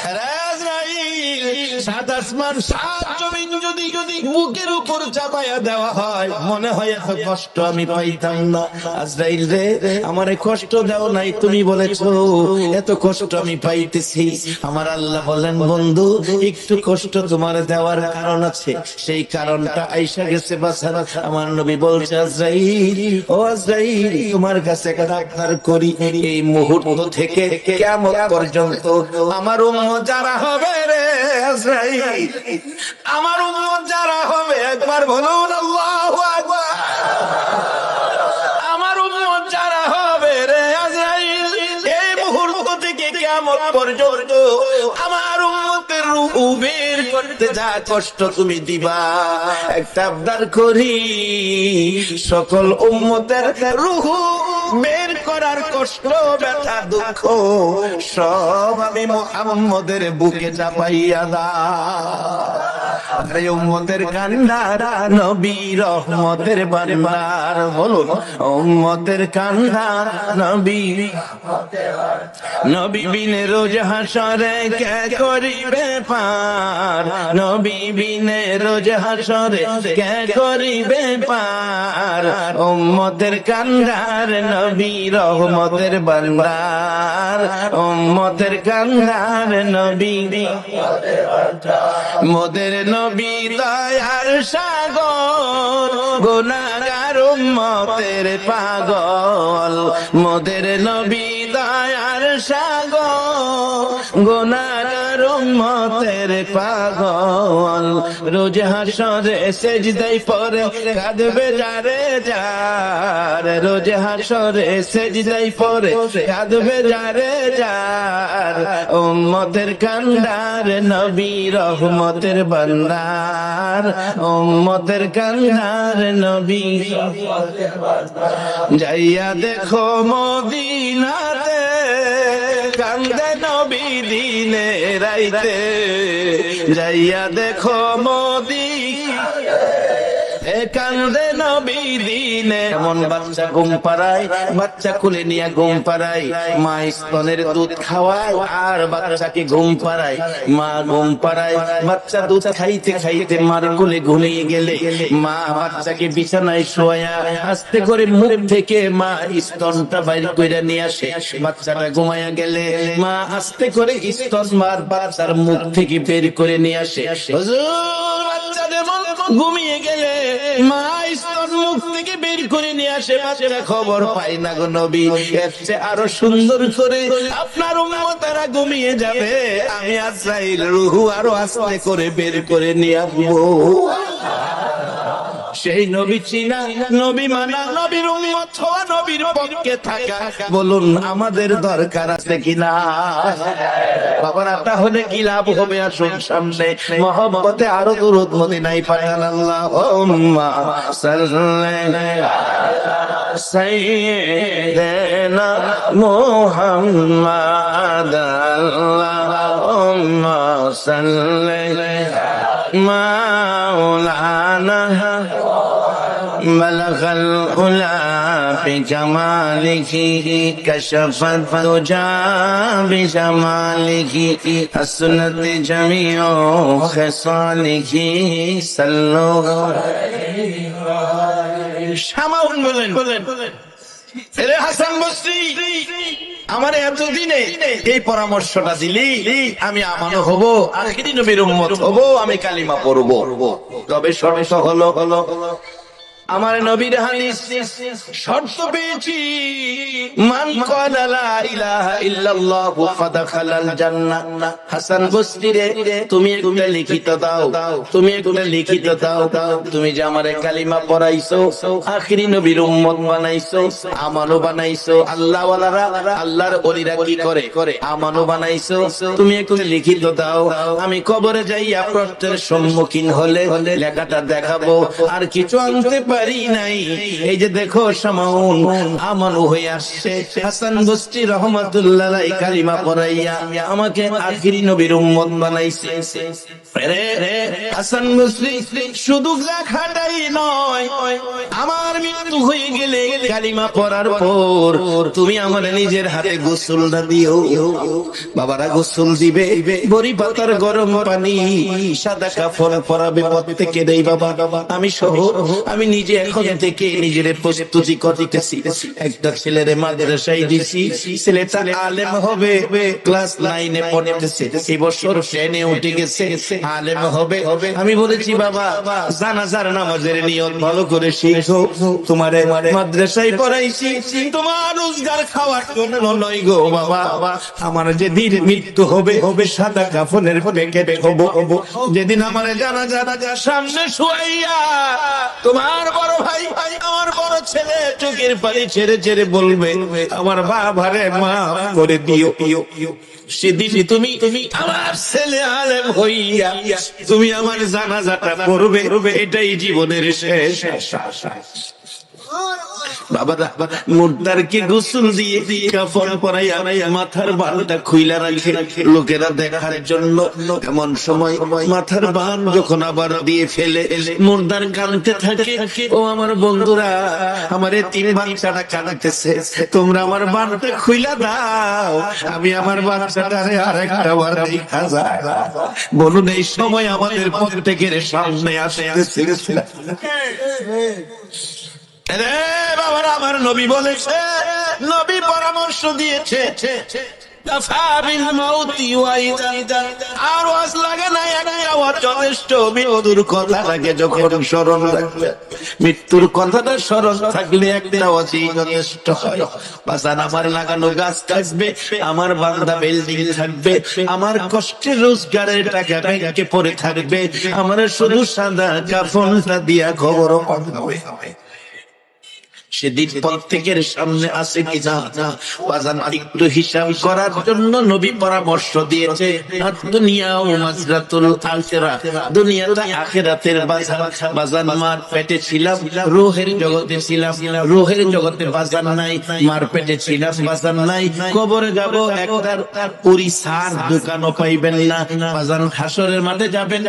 আরে আজরাইল 7 আসমান 7 জমিন যদি যদি বুকের উপর চাপাইয়া দেওয়া হয়, মনে হয় এত কষ্ট আমি পাইতাম না। আজরাইল রে আমারে কষ্ট দাও নাই, তুমি বলেছো এত কষ্ট আমি পাইতেছি। আমার আল্লাহ বলেন, বন্ধু একটু কষ্ট তোমার দেওয়ার কারণ আছে, সেই কারণটা আইসা গেছে বাছার। আমার নবী বলছে, আজরাইল ও আজরাইল তোমার কাছে প্রার্থনা করি এই মুহূর্ত থেকে কিয়ামত পর্যন্ত আমার উম্মত যারা হবে রে আজরাইল, আমার উম্মত যারা হবে, একবার বলুন আল্লাহু আকবার, আমার উম্মত যারা হবে রে আজরাইল, এই মুহূর্ত থেকে কিয়ামত পর্যন্ত আমার উম্মতের রূহ বের করতে যা কষ্ট তুমি দিবা, একটা আবদার করি, সকল উম্মতের রূহ বের করার কষ্ট ব্যথা দুঃখ সব আমি মুহাম্মদের বুকে চাপাইয়া দাও। উম্মতের কান্দারা নবী রহমতের বান্দার, বলুন উম্মতের কান্দার নবী, নবী বিনে রোজ হাসরে কে করিবে পার, নবী বিনে রোজ হাসরে কে করিবে পার, উম্মতের কান্দার নবী রহমতের বান্দার, উম্মতের কান্দার নবী, মোদের নবী দয়ার সাগর, গুনাহগার উম্মতের পাগল, মোদের নবী দয়ার সাগর, গুনাহগার উম্মতের পাগল, রোজ হাসরে সেজদায় পড়ে কাঁদবে যারে যার, রোজ হাসরে সেজদায় পড়ে কাঁদবে যারে যার, উম্মতের কান্দার নবী রহমতের বান্দার, উম্মতের কান্দার নবী, যাইয়া দেখো মদিনাতে কান্দে নবী দিনে রাইতে, যাইয়া দেখো কান্দে নবী দিনে, এমন বাচ্চা ঘুম পাড়ায়, বাচ্চা কুলে নিয়ে ঘুম পাড়ায়, মা স্তনের দুধ খাওয়ায় আর বাচ্চাকে ঘুম পাড়ায়, মা ঘুম পাড়ায়, বাচ্চা দুধ খাইতে খাইতে মার কোলে ঘুমিয়ে গেলে মা বাচ্চাকে বিছানায় শোয়া আস্তে করে মুখ থেকে মা স্তনটা বাইর করে নিয়ে আসে, বাচ্চাটা ঘুমাইয়া গেলে মা আস্তে করে স্তন মার বাচ্চার মুখ থেকে বের করে নিয়ে আসে। হুজুর বাচ্চা যেমন ঘুমিয়ে গেলে মা স্তন মুখ থেকে বের করে নিয়ে আসে, বাচ্চারা খবর পাই না গো নবী, এর চেয়ে আরো সুন্দর করে আপনার উম্মতেরা ঘুমিয়ে যাবে, আমি আজরাইল রূহ আরো আস্তে করে বের করে নিয়ে আসবো। সেই নবী চিনা, নবী মানা, নবীর উম্মত হওয়া, নবীর পক্ষে থাকা, বলুন আমাদের দরকার আছে কিনা? বাবারা, তাহলে কি লাভ হবে? আসুন সামনে মহব্বতে আরো দুরূদ মদিনায় পাঠান। আল্লাহুম্মা সাল্লি সাইয়্যিদানা মুহাম্মাদ, আল্লাহুম্মা সাল্লি মাওলানা بلغ العلا بجماله كشف الدجى بجماله حسنت جميع خصاله صلوا শামাউন বলেন, এরে হাসান বসরি, আমার এতদিনে এই পরামর্শটা দিলি, আমি আমানো হব, আখিরি নবীর উম্মত হব, আমি কালিমা পড়ব। তবে শর্ত হলো আমার নবীর হাদিস শর্ত পেয়েছি, মান ক্বালা লা ইলাহা ইল্লাল্লাহু ফাদাখালাল জান্নাহ। হাসান বসরি রে, তুমি একটা লিখিত দাও, তুমি একটা লিখিত দাও, তুমি যে আমারে কালিমা পড়াইছো, আখিরি নবীর উম্মত বানাইছো, আমানো বানাইছো। আল্লাহ ওয়ালারা, আল্লাহর ওলিরা কি করে? আমানো বানাইছো। তুমি একটু লিখিত দাও, আমি কবরে যাইয়া প্রশ্নের সম্মুখীন হলে লেখাটা দেখাবো। আর কিছু আনতে পারি নাই, এই যে দেখো শামাউন আমানু হয়ে আসছে। হাসান বসরি রহমাতুল্লাহ আলাইহি কালিমা পড়াইয়া আমাকে আখিরি নবীর উম্মত বানাইছে। হাসান বসরি শুধু লেখাটাই নয়, আমার মৃত্যু হয়ে গেলে কালিমা পড়ার পর তুমি আমার নিজের হাতে গোসলটা দিও। বাবারা গোসল দিবে, বড়ি পাতার গরম পানি, সাদা কাফন পরাবে প্রত্যেকে দেই। বাবা, আমি সহ আমি নিজে এখন থেকে নিজের প্রস্তুতি করতেছি। একটা ছেলের মাদ্রাসায় দিছি, ছেলেটা আলেম হবে, ক্লাস 9 এ পড়তেছে, এই বছর 10 এ উঠে গেছে, আলেম হবে। আমি বলেছি বাবা, জানাজার নামাজের নিয়ত ভালো করে শিখো, তোমার মাদ্রাসায় পড়াইছি, তোমার রোজগার খাওয়ার জন্য নয় গো বাবা। আমার যেদিন মৃত্যু হবে, সাদা কাফনের প্যাকেট হবো, যেদিন আমার জানাজার সামনে শুয়াইয়া তোমার বড় ভাই, আমার বড় ছেলে চোখের পানি ছেড়ে ছেড়ে বলবে, আমার বাবারে মাফ করে দিও। সেদিন তুমি আমার ছেলে আলেম হইয়া তুমি আমার জানাজাটা পড়বে, এটাই জীবনের শেষ আশা। বাবারা, মুর্দারকে গোসল দিয়ে কাফন পরাইয়া মাথার বালটা খুইলা রাখে লোকেরা দেখার জন্য। এমন সময় মাথার বান যখন আবার দিয়ে ফেলে, মুর্দার কাঁদতে থাকে, ও আমার বন্ধুরা, আমার এই 3 বাচ্চাটা কাঁদতেছে, তোমরা আমার বানটা খুইলা দাও, আমি আমার বাচ্চাটারে আরেকটা বার দেখা যায়। বলুন, এই সময় আমাদের প্রত্যেকের সামনে আসতেছে। বাবার, আমার নবী বলেছে, নবী পরামর্শ দিয়েছে, আর ওয়াজ লাগে না, একটা আওয়াজ যথেষ্ট। মৃত্যুর কথা লাগে যখন স্মরণ রাখবে, মৃত্যুর কথাটা স্মরণ থাকলে একটা আওয়াজই যথেষ্ট হয়। বাজান, আমার লাগানো গাছ থাকবে, আমার বান্দা বিল্ডিং থাকবে, আমার কষ্টের রোজগারের টাকা ব্যাংকে পড়ে থাকবে, আমার শুধু সাদা কাফনটা দিয়া খবর হবে। সেদিন প্রত্যেকের সামনে আছে কি না, বাজান একটু হিসাব করার জন্য নবী পরামর্শ দিয়েছে। দুনিয়া ও মাজরাতুল আখিরা, দুনিয়াটা আখিরাতের বাজার। বাজান, মার পেটে ছিলাম, রূহের জগতে ছিলাম, রূহের জগতে বাজান নাই, মার পেটে ছিলাম, বাজান নাই। কবরে যাব, একটা পুরি সার দোকানও পাইবেন না। বাজান, হাসরের মাঠে যাবেন,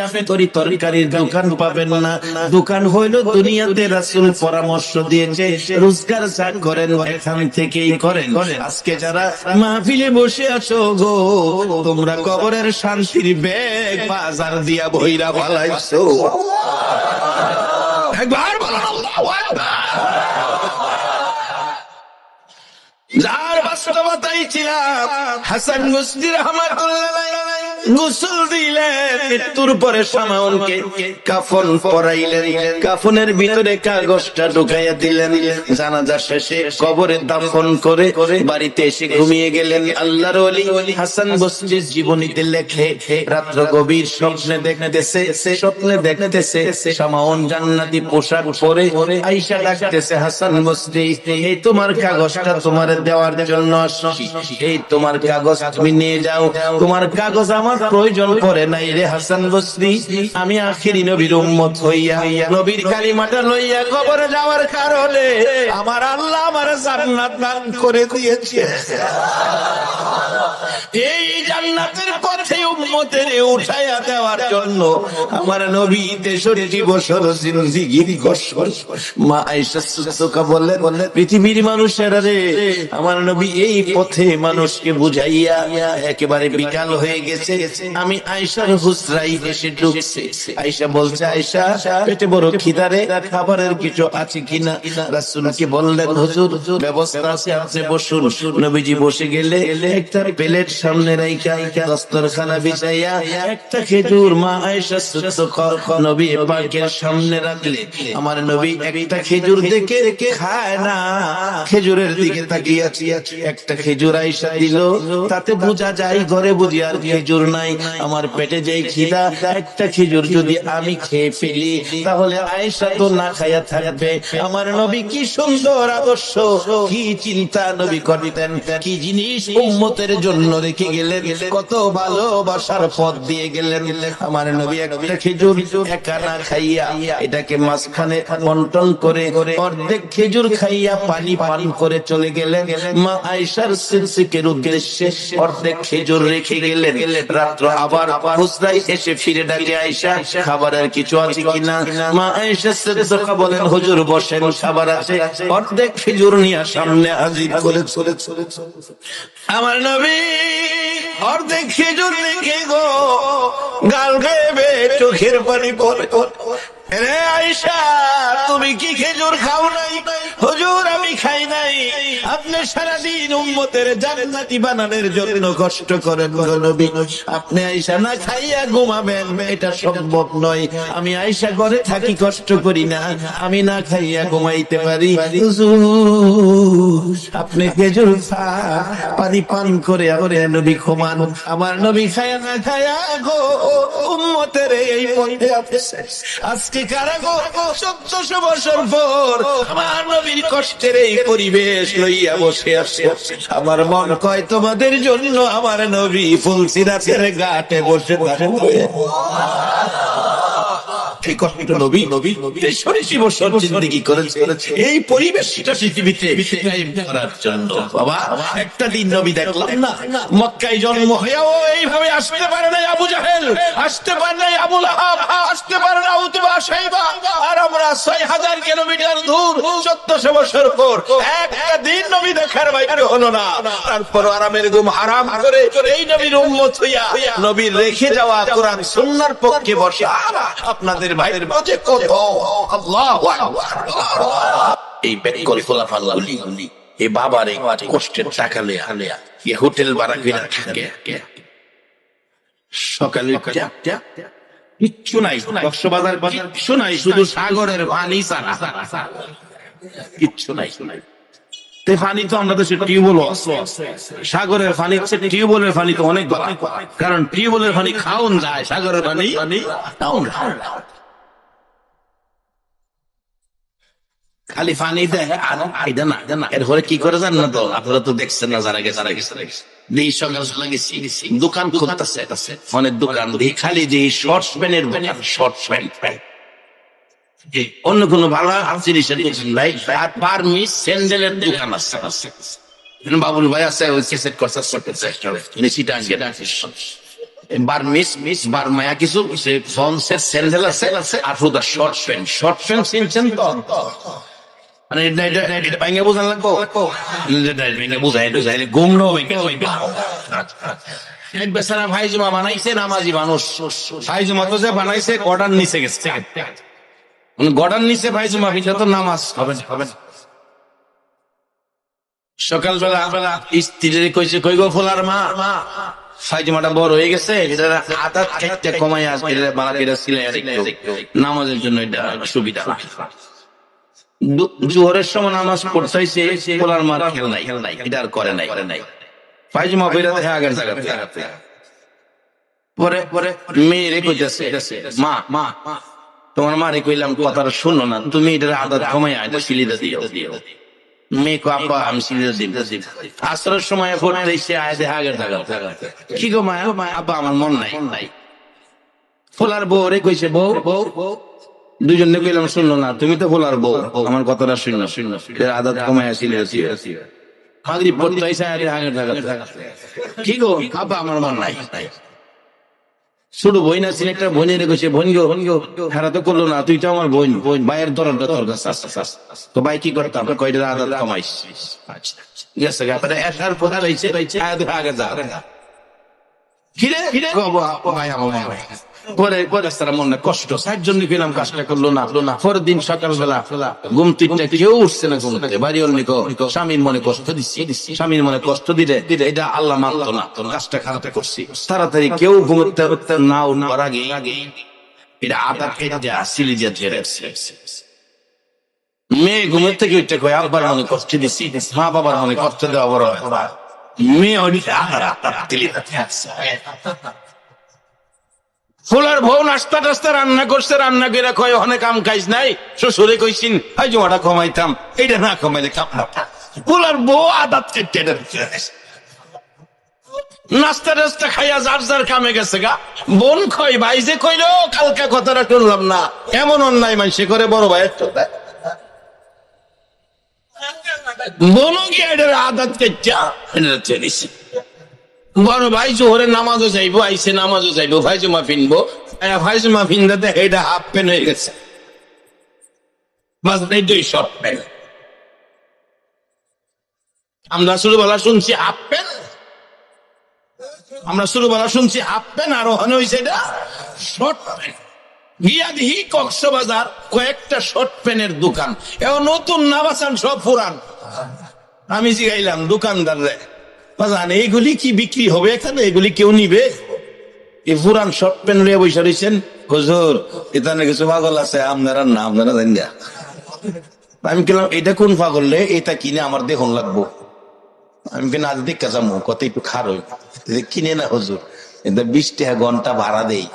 তরকারির দোকান পাবেন না। দোকান হইল দুনিয়াতে। রাসূল পরামর্শ দিয়েছে, রোজগার যা করেন এখান থেকেই করেন। আজকে যারা মাহফিলে বসে আছো গো, তোমরা কবরের শান্তির ব্যাগ বাজার দিয়া বইরা বালাইছো। একবার বলুন আল্লাহু আকবার। যার বাস্তবতাই ছিলাম হাসান বসরি রাহমাতুল্লাহ আলাইহি, গোসল দিলেন, মৃত্যুর পরে সামাউনকে কাফন পরাইলেন, কাফনের ভিতরে কাগজটা ঢুকাইয়া দিলেন। জানাজা শেষে কবরে দাফন করে বাড়িতে এসে ঘুমিয়ে গেলেন। আল্লাহর ওলি হাসান বসরি জীবনীতে লেখে, রাত্র গভীর স্বপ্নে দেখতেছে সামাউন জান্নাতি পোশাক পরে আয়েশা ডাকতেছে, হাসান বসরি, এই তোমার কাগজটা তোমার দেওয়ার জন্য আসছি, এই তোমার কাগজ তুমি নিয়ে যাও, তোমার কাগজ আমার প্রয়োজন পড়ে নাই রে হাসান বসরি। আমি আখিরি নবীর উম্মত হইয়া নবীর কালিমাটা লইয়া কবরে যাওয়ার কারণে আমার আল্লাহ আমার জান্নাত দান করে দিয়েছে। এই জান্নাতের পথে উম্মতের উঠাইয়া দেওয়ার জন্য আমার নবী 63 বছর জিন্দেগি কষ্ট। মা আয়েশা সিদ্দিকা বললেন, পৃথিবীর মানুষেরা রে, আমার নবী এই পথে মানুষকে বুঝাইয়া একেবারে বিকাল হয়ে গেছে। আমি আয়েশার হুজরায় এসে ঢুকছে। আয়েশা বলছে, আয়েশা পেটে বড় খিদা রে, খাবারের কিছু আছে কিনা? রাসূলকে বললেন, হুজুর ব্যবস্থা আছে, আপনি বসুন। নবীজি বসে গেলে একটা প্লেট সামনে রাইখা দস্তরখানা বিছাইয়া একটা খেজুর মা আয়েশা সিদ্দিকা নবী পাকের সামনে রাখলে। আমার নবী একটা খেজুর দেখে খায় না, খেজুরের দিকে তাকিয়ে আছে। একটা খেজুর আয়েশা দিল, তাতে বোঝা যায় ঘরে বুঝি আর খেজুর নাই। আমার পেটে যে খিদা, একটা খেজুর যদি আমি খেয়ে ফেলি তাহলে আয়েশা তো না খাইয়া থাকবে। আমার নবী কি সুন্দর আদর্শ, কি চিন্তা নবী করতেন, কি জিনিস উম্মতের জন্য রেখে গেলেন, কত ভালোবাসার পথ দিয়ে গেলেন। আমার নবী একটা খেজুর একা না খাইয়া এটাকে মাঝখানে বন্টন করে অর্ধেক খেজুর খাইয়া পানি পান করে চলে গেলেন। মা আয়েশার সিদ্দিকের উদ্দেশ্যে অর্ধেক খেজুর রেখে গেলেন। রাত্র আবার হুজরায় এসে ফিরে ডাকে, আয়েশা খাবারের কিছু আছে কিনা? মা আয়েশা সিদ্দিকা বলেন, হুজুর বসেন, খাবার আছে। অর্ধেক খেজুর নিয়ে সামনে হাজির করে আমার নবী অর্ধেক খেজুর রেখে গো গাল বেয়ে চোখের পানি পড়ে। রে আয়েশা, তুমি কি খেজুর খাও নাই? হুজুর আমি খাই নাই। আপনি সারাদিন উম্মতের জান্নাতি বানানোর জন্য কষ্ট করেন গো নবী, আপনি আয়েশা না খাইয়া ঘুমাবেন এটা সম্ভব নয়। আমি আয়েশা ঘরে থাকি, কষ্ট করি না, আমি না খাইয়া ঘুমাইতে পারি। হুজুর আপনি খেজুর পানি পান করে আমার নবী ঘুমান। আমার নবী খায়া না খায়া গো উম্মতের এই পথে আছে। আজকে কারাগো 1400 বছর পর আমার নবীর কষ্টের এই পরিবেশ লইয়া বসে আছে। আমার মন কয় তোমাদের জন্য আমার নবী ফুলসিরাতের ঘাটে বসে থাকবে। এই কষ্ট নবী 63 বছর জিন্দেগি করেছে এই পরিবেশটা পৃথিবীতে করার জন্য। বাবা একটা দিন নবী দেখলাম না, মক্কায় জন্ম হয়েও এইভাবে আসতে পারে নাই আবু জাহেল, আসতে পারে নাই আবু লাহাব, আসতে পারে না উতবা শাইবা, আর আমরা 6000 কিলোমিটার দূর 1400 বছর পর একটা দিন নবী দেখার ভাগ্য হলো না। তারপর আরামের ঘুম হারাম করে এই নবীর উম্মত হইয়া নবী রেখে যাওয়া কোরআন সুন্নাহর পক্ষে বসে আপনাদের ভাইয়ের মাঝে কত আল্লাহু আকবার। এই বেকল খোলাফাল্লাহ এই বাবার এই কষ্টের টাকা নেয়া এই হোটেল ভাড়া কিনা থাকে, সকালে কিচ্ছু নাই, কক্সবাজার কিচ্ছু নাই, শুধু সাগরের পানি ছাড়া কিচ্ছু নাই। পানি তো আমরা তো টিউবওয়েল, সাগরের পানি টিউবওয়েলের পানি তো অনেক ভালো, কারণ টিউবওয়েলের পানি খাওন যায়, সাগরের পানি খাওন খালি পানি দেয় না। এরপরে কি করে জান না, তো আপনারা তো দেখছেন না, যারা গেছে সকাল গেছি দোকান খুলতেছে, অনেক দোকান দিয়ে খালি যে শর্টস প্যান্টের দোকান, শর্টস প্যান্ট, অন্য কোনো ভালো জিনিসের দোকান নাই। আর পারমিস স্যান্ডেলের দোকান আছে, বাবুল ভাই আছে, ওই ক্যাসেট করছে বারমায়া কিছু স্যান্ডেল আছে আর শুধু শর্ট প্যান্ট চিনছেন তো, মানে বোঝান লাগবো বুঝাই গুম এক বেচারা ভাইজুমা বানাইছে, নামাজি মানুষ, ভাইজুমা তো যে বানাইছে গডার নিচে গেছে, গডার নিচে ভাইজুমা ভিতরে তো নামাজ হবে না। সকালবেলা স্ত্রী কইছে, কই গো ফোলার মা, ফাইজমাটা বড় হয়ে গেছে, এটা আদাত খাইতে কমাই আসবে, এটা বালা এটা সিলাই নামাজের জন্য এটা সুবিধা। জোহরের সময় নামাজ পড়তেছে, পোলার মার খেল নাই, এটা আর করে নাই। ফাইজমা বেরা দেখে আগের জায়গাতে। পরে মেয়েরে কইতেছে, মা তোমার মারে কইলাম কথাটা শুনো না, তুমি এটার আদাত কমাই এটা সিলিদা দিও। মেয়ে কো আব্বা আমি সিলিদা দিব। আসরের সময় পড়তে এসে আয় দেখে আগের জায়গাতে। কি গো মা? আব্বা আমার মন নাই। পোলার বউ রে কইছে, বউ দুজনে কইলাম শুনলো না, তুমি তো বলার বউ, আমার কথাটা শুনলো আদাত কমাই আসিলে মাগরিব পড়তে আইসা আগের জায়গাতে। কি গো আব্বা আমার মন নাই। ছোট বোন আছে একটা, বোনের কইছে বোন গো হারা তো করলো না, তুই তো আমার বোন, ভাইয়ের দরদটা তোর কাছে। তো ভাই কি করতাম? কয়টা আদাত কমাইস। আচ্ছা ঠিক আছে, তারপরে এসার পড়া রয়েছে আগের জায়গা। কিরে ভাই আমার পরে তারা মনে কষ্ট, 60 জন গেলাম, কাজটা করলো না। পরের দিন সকালবেলা ঘুম তিনটা, কেউ উঠছে না ঘুম থেকে। বাড়ি অন্য স্বামীর মনে কষ্ট দিচ্ছি, স্বামীর মনে কষ্ট দিলে এটা আল্লাহ মানতো না, কাজটা খারাপ করছি। তাড়াতাড়ি কেউ ঘুমতে না উঠার আগে এটা আদা খেতে আসিলি যে ঝেড়ে মেয়ে ঘুমের থেকে উঠতে কয় আব্বার মনে কষ্ট দিচ্ছি, মা বাবার মনে কষ্ট দেওয়া বড় মেয়ে ফুলার বউ নাস্তা টাস্তা রান্না করছে, রান্না করে কয় অনেক কাম কাজ নাই, শ্বশুরে কইছিন এই জমাটা কমাইতাম, এইটা না কমাইলে কাম। ফুলার বউ আদাত কেটে নাস্তা টাস্তা খাইয়া যার কামে গেছে গা। বোন কয় ভাই যে কইলো কালকা কথাটা শুনলাম না, এমন অন্যায় মানুষে করে বড় ভাই বোনও গিয়ে এটার আদাত কেটে নিছে। বড় ভাই জোহরে নামাজও যাইবো, আইসে নামাজও যাইবো, ফাইজমা ফিনবো, ফাইজমা ফিনতে এটা হাফ প্যান্ট হয়ে গেছে, শর্ট প্যান্ট। আমরা শুরুবেলা শুনছি হাফ প্যান্ট, হাফ প্যান্ট, আর ওখানে হয়েছে এটা শর্ট প্যান্ট। গিয়া দিহি কক্সবাজার কয়েকটা শর্ট প্যান্টের দোকান, এখন নতুন না বাঁচান সব পুরান। আমি জিগাইলাম দোকানদার রে, এইগুলি কি বিক্রি হবে এখানে? এগুলি কেউ নিবে? এই পুরান শর্ট প্যান্ট লিয়ে বসে রয়েছেন। হুজুর এখানে কিছু পাগল আছে, আপনারা জানেন না। আমি বললাম এটা কোন পাগল রে? এটা কিনে আমার দেখুন লাগবো। আমি কিনা আজ দেখা যাবো, কত একটু খার কিনে না হুজুর, এটা 20 টাকা ঘন্টা ভাড়া দেই।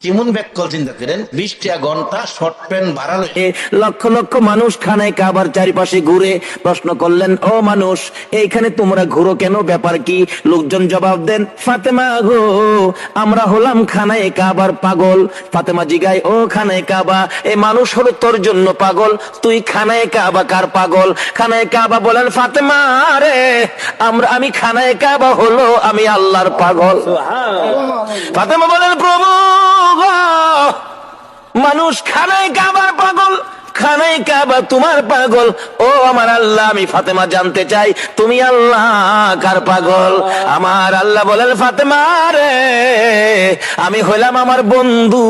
কেমন ব্যাকল চিন্তা করেন, 20 টাকা ঘন্টা শর্ট প্যান্ট ভাড়া। লক্ষ লক্ষ মানুষ খানায় কাবার চারিপাশে ঘুরে প্রশ্ন করলেন, ও মানুষ এইখানে তোমরা ঘুরো কেন, ব্যাপার কি? লোকজন জবাব দেন, ফাতেমা গো আমরা হলাম খানায় কাবার পাগল। ফাতেমা জিগায়, ও খানায় কাবা এই মানুষ হলো তোর জন্য পাগল, তুই খানায় কাবা কার পাগল? খানায় কাবা বলেন, ফাতেমা রে আমি খানায় কাবা হলো আমি আল্লাহর পাগল। ফাতেমা বলেন, প্রভু মানুষ খানায় কাবার পাগল, খানায় কাবা তোমার পাগল। ও আমার আল্লাহ, আমি ফাতেমা জানতে চাই তুমি আল্লাহ কার পাগল? আমার আল্লাহ বলেন, ফাতেমা রে আমি হইলাম আমার বন্ধু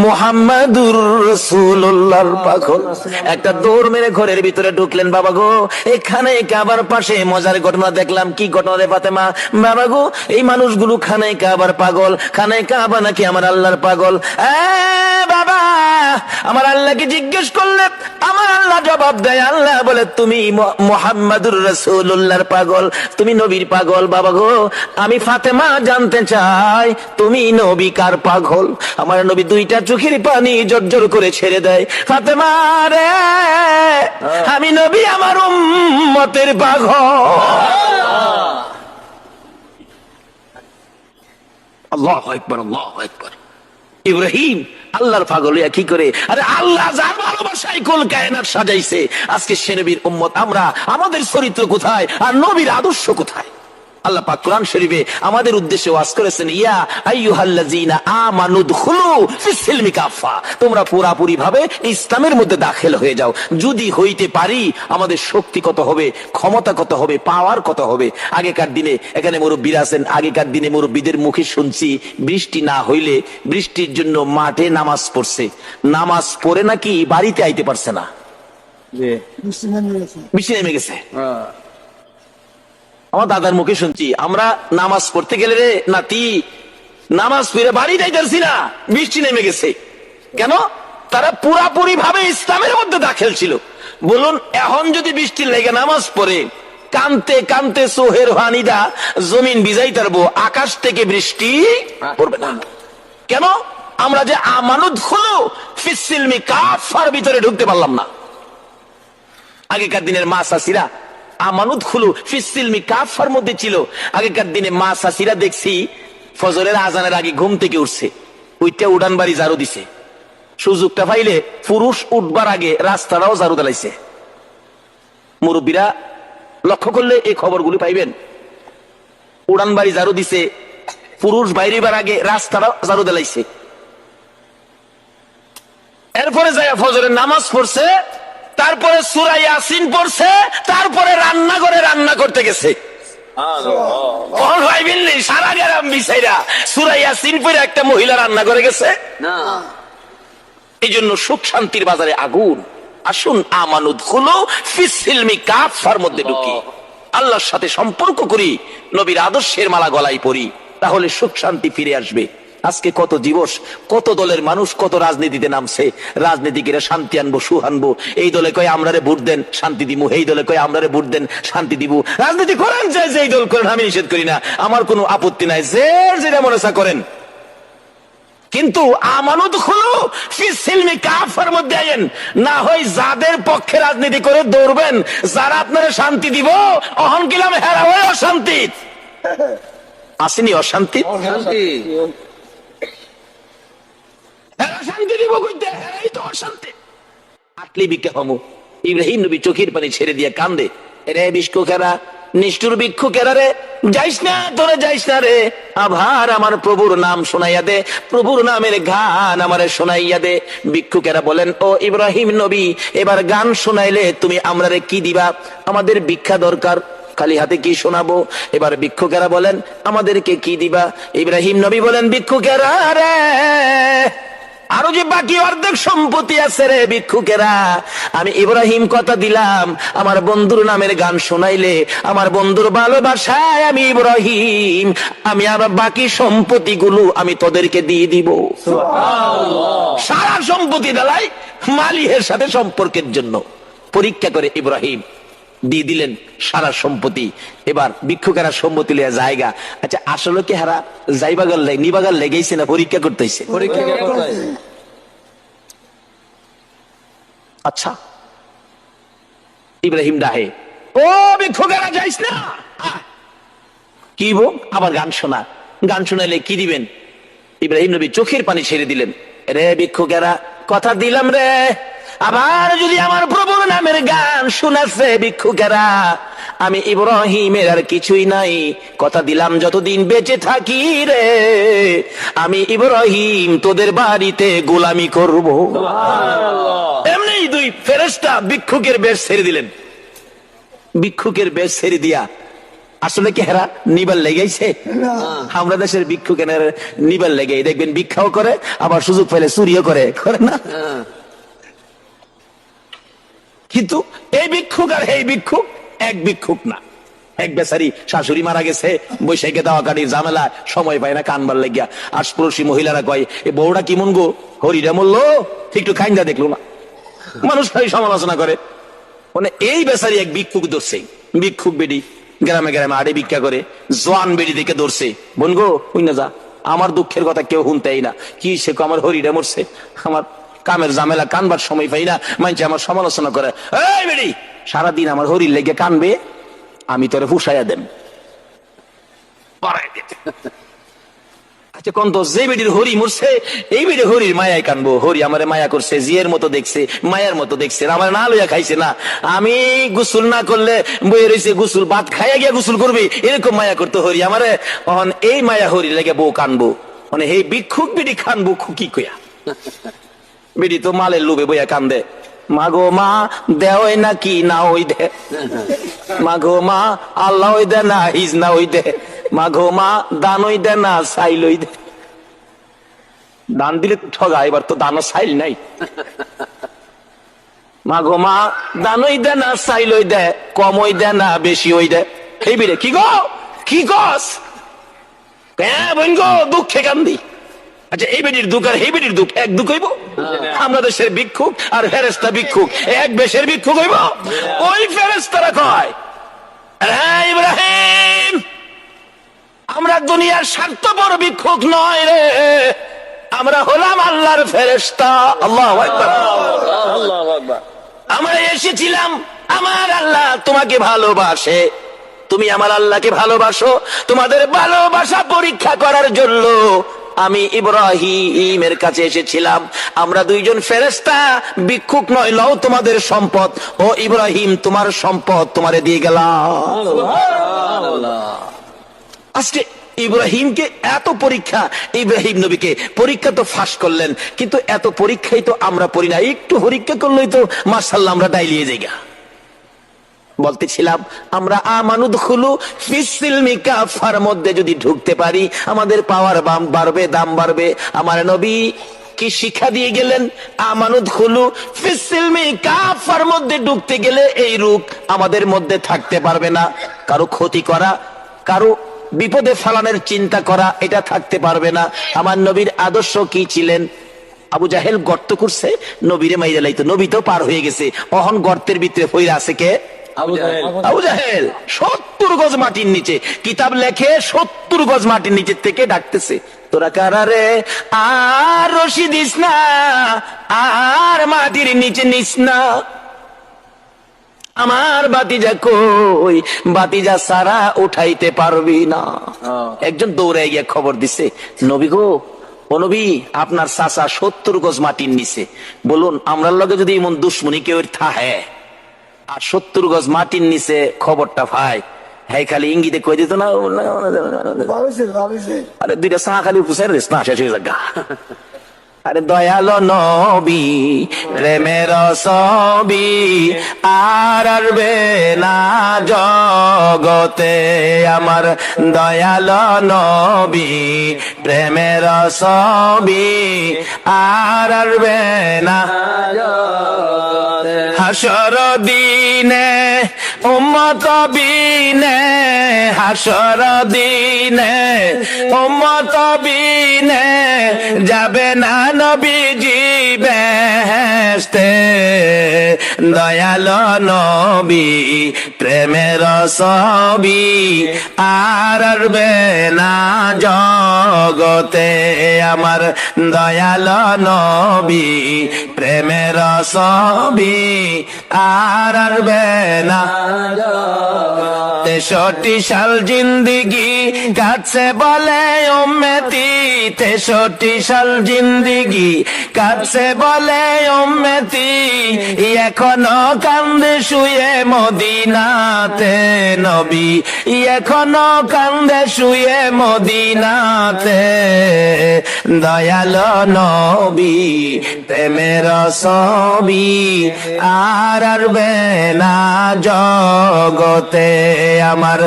মুহাম্মাদুর রাসূলুল্লাহর পাগল। একটা দৌড় মেরে ঘরের ভিতরে ঢুকলেন। বাবা গো এখানে কাবার পাশে মজার ঘটনা দেখলাম। কি ঘটনা রে ফাতেমা? বাবা গো এই মানুষগুলো খানায় কাবার পাগল, খানায় কাবা নাকি আমার আল্লাহর পাগল। বাবা আমার আল্লাহকে জিজ্ঞেস করলে আমার আল্লাহ জবাব দেয়, আল্লাহ বলে তুমি মুহাম্মাদুর রাসূলুল্লাহর পাগল, তুমি নবীর পাগল। বাবা গো আমি ফাতেমা জানতে চাই তুমি নবী কার পাগল? আমার নবী দুইটা চোখের পানি জর্জর করে ছেড়ে দেয়, ফাতেমা রে আমি নবী আমার উম্মতের পাগল। আল্লাহু আকবার, আল্লাহু আকবার। ইব্রাহিম আল্লাহর পাগল কি করে? আরে আল্লাহ যার ভালোবাসায় কুল কায়নাত সাজাইছে, আজকে সে নবীর উম্মত আমরা। আমাদের চরিত্র কোথায় আর নবীর আদর্শ কোথায়? আল্লাহ পাক কোরআন শরীফে আমাদের উদ্দেশ্যে ওয়াজ করেছেন, ইয়া আইয়ুহাল্লাযীনা আমানু দুখুলু ফিস-সিলমি কাফা, তোমরা পুরাপুরি ভাবে ইসলামের মধ্যে দাখিল হয়ে যাও। যদি হইতে পারি আমাদের শক্তি কত হবে, ক্ষমতা কত হবে, পাওয়ার কত হবে। আগেকার দিনে এখানে মুরব্বীরা আছেন, আগেকার দিনে মুরব্বীদের মুখে শুনছি বৃষ্টি না হইলে বৃষ্টির জন্য মাঠে নামাজ পড়ছে, নামাজ পড়ে নাকি বাড়িতে আইতে পারছে না, বৃষ্টি নেমে গেছে। আমার দাদার মুখে শুনছি, আমরা নামাজ পড়তে গেলে রে নাতি, নামাজ পড়ে বাড়ি যাইতেছি না, বৃষ্টি নেমে গেছে। কেন? তারা পুরাপুরি ভাবে ইসলামের মধ্যে দাখিল ছিল। বলুন, এখন যদি বৃষ্টি লেগে নামাজ পড়ে কানতে কানতে সোহের হানিদা জমিন ভিজাই তারবো, আকাশ থেকে বৃষ্টি পড়বে না। কেন? আমরা যে আমানত হলো ফিসিলমি কাফার ভিতরে ঢুকতে পারলাম না। আগেকার দিনের মা চাষিরা আমানত হলো ফিসিলমি কাফার মধ্যে ছিল। আগেকার দিনে মা চাষিরা দেখছি ফজরের আজানের আগে ঘুম থেকে উঠছে, ওইটা উড়ান বাড়ি ঝাড়ু দিছে। সুযোগটা পাইলে পুরুষ উঠবার আগে রাস্তাটাও ঝাড়ু দিলাইছে। মুরব্বীরা লক্ষ্য করলে এই খবরগুলি পাইবেন। উড়ান বাড়ি ঝাড়ু দিছে, পুরুষ বাইরেবার আগে রাস্তাটাও ঝাড়ু দিলাইছে। এরপরে যায় ফজরের নামাজ পড়ছে, তারপরে সূরা ইয়াসিন পড়ছে, তারপরে রান্নাঘরে রান্না করতে গেছে। সারা গ্রাম মিসাইরা সূরা ইয়াসিন পড়ে একটা মহিলা রান্না করে গেছে না। এই জন্য সুখ শান্তির বাজারে আগুন। আসুন আমানত হলো ফিসিলমি কাফার মধ্যে ঢুকি, আল্লাহর সাথে সম্পর্ক করি, নবীর আদর্শের মালা গলায় পড়ি, তাহলে সুখ শান্তি ফিরে আসবে। আজকে কত দিবস, কত দলের মানুষ কত রাজনীতিতে নামছে। রাজনীতিকেরা শান্তি আনবো, সুখ আনবো, এই দলে কয় আমরারে ভোট দেন শান্তি দিব, এই দলে কয় আমরারে ভোট দেন শান্তি দিব। রাজনীতি করেন, চাই যে এই দল করেন, আমি নিষেধ করি না, আমার কোনো আপত্তি নাই, যে যেটা মনে চা করেন। কিন্তু আমানত হলো ফিসিলমি কাফার মধ্যে আইন, না হয় যাদের পক্ষে রাজনীতি করে দৌড়বেন, যারা আপনারা শান্তি দিব, অহন কিলাম হেরা হয়ে অশান্তি আসেনি, অশান্তি শান্তি দিব কইতে, হেরাই তো অশান্তি। আটলি বিকে হমু ইব্রাহিম নবী চোখের পানি ছেড়ে দিয়ে কান্দে, রে বিষ্কুকেরা, নিষ্ঠুর ভিক্ষুকেরা রে, যাইস না, তোরে যাইস না রে, আবার আমার প্রভুর নাম শোনাইয়া দে, প্রভুর নামের গান আমারে শোনাইয়া দে। ভিক্ষুকেরা বলেন, ও ইব্রাহিম নবী, এবার গান শোনাইলে তুমি আমরারে কি দিবা? আমাদের ভিক্ষা দরকার, খালি হাতে কি শোনাবো? এবার ভিক্ষুকেরা বলেন, আমাদেরকে কি দিবা? ইব্রাহিম নবী বলেন, ভিক্ষুকেরা রে, আরো যে বাকি অর্ধেক সম্পত্তি আছে রে ভিক্ষুকেরা, আমি ইব্রাহিম কথা দিলাম, আমার বন্ধুর নামের গান শোনাইলে, আমার বন্ধুর ভালোবাসায় আমি ইব্রাহিম, আমি আবার বাকি সম্পত্তি গুলো আমি তোদেরকে দিয়ে দিব। সারা সম্পত্তি ডালাই মালিহের সাথে সম্পর্কের জন্য পরীক্ষা করে ইব্রাহিম দিয়ে দিলেন সারা সম্পত্তি। এবার ভিক্ষুকেরা সম্পত্তি লিয়া জায়গা। আচ্ছা, আসলে কি হারা যাইবাগাল নিবাগাল লেগেছে না পরীক্ষা করতেছে? আচ্ছা, ইব্রাহিম ডাহে, ও ভিক্ষুকেরা যাইস না, কি বো আবার গান শোনা, গান শোনাইলে কি দিবেন? ইব্রাহিম নবী চোখের পানি ছেড়ে দিলেন, রে ভিক্ষুকেরা, কথা দিলাম রে, আবার যদি আমার প্রভুর নামের গান শোনাচ্ছে ভিক্ষুকেরা, আমি ইব্রাহিমের আর কিছুই নাই, কথা দিলাম যতদিন বেঁচে থাকি রে, আমি ইব্রাহিম তোদের বাড়িতে গোলামি করব। এমনি দুই ফেরেশতা ভিক্ষুকের বেশ ছেড়ে দিলেন। ভিক্ষুকের বেশ ছেড়ে দিয়া আসলে কি হেরা নিবার লেগেছে? আমরা দেশের ভিক্ষুকের নিবার লেগে দেখবেন ভিক্ষাও করে, আবার সুযোগ পেলে চুরিও করে, করে না? কিন্তু এই ভিক্ষুক আর এই ভিক্ষুক এক ভিক্ষুক না। এক বেচারি শাশুড়ি মারা গেছে, বৈশাখে দাওয়া কাটির ঝামেলা, সময় পায় না কানবার লাগিয়া। আশপাশি মহিলারা কয়, এ বউটা কি মন গো, হরিরা মরলো, একটু খাইন্দা দেখলো না, মানুষ সমালোচনা করে। মানে এই বেচারি এক ভিক্ষুক ধরছে, ভিক্ষুক বেডি গ্রামে গ্রামে আড়ে ভিক্ষা করে, জোয়ান বেডি দেখে ধরছে, বোন গো হই না যা, আমার দুঃখের কথা কেউ শুনতেই না, কি সে আমার হরিরা মরছে, আমার কামের ঝামেলা, কানবার সময় পাই না, মানছে আমার সমালোচনা করে। এই বেডি, সারাদিন আমার হরির লেগে কানবে, আমি তোরে ফুসাইয়া দেন। আচ্ছা, কোন তো যে বেডির হরি মরছে, এই বেডি হরির মায়ায় কানবো, হরি আমারে মায়া করছে, জিয়ের মতো দেখছে, মায়ার মতো দেখছে, আমার না লইয়া খাইছে না, আমি গোসল না করলে বইয়ে রয়েছে, গোসল ভাত খাইয়া গিয়া গোসল করবি, এরকম মায়া করতো হরি আমারে। এই মায়া হরি লেগে বউ কানবো, মানে এই ভিক্ষুক বেডি কানবো কি কইয়া? বেডি তো মালের লোভে বইয়া কান্দে, মাগো মা দেওই নাকি না ওই দে, মাগো মা আল্লাহ ওই দে না হিজ না ওই দে, মাগো মা দান ওই দে না সাইল ওই দে। দান দিলে ঠগা, এবার তো দানও সাইল নাই। মাগো মা দান ওই দে না সাইল ওই দে, কম ওই দে না বেশি ওই দে, এই বিড়ে কি গো, কি গস? হ্যাঁ বোন গো, দুঃখে কান্দি। আচ্ছা এই বেটির দুঃখ আর এই বেটির দুঃখ এক দুঃখ হইব? আমরা দেশের ভিক্ষুক আর ফেরেশতা ভিক্ষুক এক বেশের ভিক্ষুক হইব? ওই ফেরেশতারা কয়, হ্যাঁ ইব্রাহিম, আমরা দুনিয়ার স্বার্থপর ভিক্ষুক নয় রে, আমরা হলাম আল্লাহর ফেরেশতা। আল্লাহু আকবার। আমরা এসেছিলাম, আমার আল্লাহ তোমাকে ভালোবাসে, তুমি আমার আল্লাহকে ভালোবাসো, তোমাদের ভালোবাসা পরীক্ষা করার জন্য আমি ইব্রাহিমের কাছে এসেছিলাম। আমরা দুইজন ফেরেশতা, ভিক্ষুক নয়, লও তোমাদের সম্পদ। ও ইব্রাহিম, তোমার সম্পদ তোমারে দিয়ে গেলাম। আজকে ইব্রাহিমকে এত পরীক্ষা, ইব্রাহিম নবীকে পরীক্ষা তো ফাঁস করলেন, কিন্তু এত পরীক্ষাই তো আমরা পড়ি না। একটু পরীক্ষা করলেই তো মাশাআল্লাহ আমরা ডাইলিয়ে যাইগা। বলতেছিলাম আমরা আমানুদখুলু ফিসসিলমি কাফার মধ্যে যদি ঢুকতে পারি আমাদের পাওয়ার বাড়বে, দাম বাড়বে। আমার নবী কি শিক্ষা দিয়ে গেলেন? আমানুদখুলু ফিসসিলমি কাফার মধ্যে ঢুকতে গেলে এই রূপ আমাদের মধ্যে থাকতে পারবে না। কারো ক্ষতি করা, কারো বিপদে ফেলানোর চিন্তা করা, এটা থাকতে পারবে না। আমার নবীর আদর্শ কি ছিলেন? আবু জাহেল গর্ত করছে, নবীরে মাইরা লাইতো, নবী তো পার হয়ে গেছে, অহন গর্তের ভিতরে হইরা আছে কে? আবু জাহেল। 70 গজ মাটির নিচে, কিতাব লেখে 70 গজ মাটির নিচে থেকে ডাকতেছে, তোরা কারা রে? আর রশি দিস না, আর মাটির নিচে নিস না। আমার বাতিজা কই? বাতিজা সারা উঠাইতে পারবি না। একজন দৌড়ে গিয়ে খবর দিছে, নবী গো, ও নবী, আপনার চাচা 70 গজ মাটির নিচে, বলুন আমরার লগে যদি এমন দুশ্মনী কেউ থাহে আর 70 গজ মাটির নিচে খবরটা ভাই, হ্যাঁ খালি ইঙ্গিতে কই দিত না, আরে দুইটা চা খালি পুষে না, শেষ হয়ে যাক। আরে দয়ালো নবী প্রেমের ছবি আর আসবে না জগতে, আমার দয়ালো নবী প্রেমের ছবি আর আসবে না। হাসর দিনে উম্মত বিনে, হাসর দিনে উম্মত বিনে যাবে না নবীজি বেহেশতে। দয়ালো নবী প্রেমের ছবি আর আসবে না জগতে, আমার দয়ালো নবী প্রেমের ছবি আর আসবে না। 63 সাল জিন্দিগি কাছে বলে উম্মতি, 63 সাল জিন্দিগি কাছে বলে উম্মতি, এখনো কান্দে শুয়ে মদিনাতে নবী, এখনো কান্দে শুয়ে মদিনাতে। দয়ালো নবী প্রেমের ছবি আর আসবে না জগতে, আমার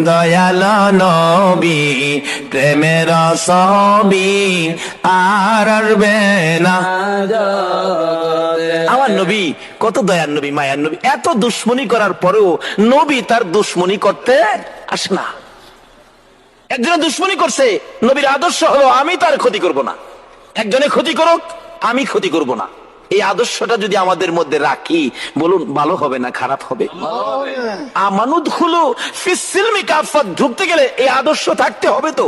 দয়ালো নবী প্রেমের ছবি আর আসবে না। আমার নবী কত দয়ার নবী, মায়ার নবী, এত দুশ্মনী করার পরেও নবী তার দুশ্মনী করতে আসে না। একজনে দুশ্মনী করছে, নবীর আদর্শ হলো আমি তার ক্ষতি করব না, একজনে ক্ষতি করুক আমি ক্ষতি করব না। এই আদর্শটা যদি আমাদের মধ্যে রাখি, বলুন ভালো হবে না খারাপ হবে? আমানুদখুলু ফিসসিলমি কাফা, ঢুকতে গেলে এই আদর্শ থাকতে হবে। তো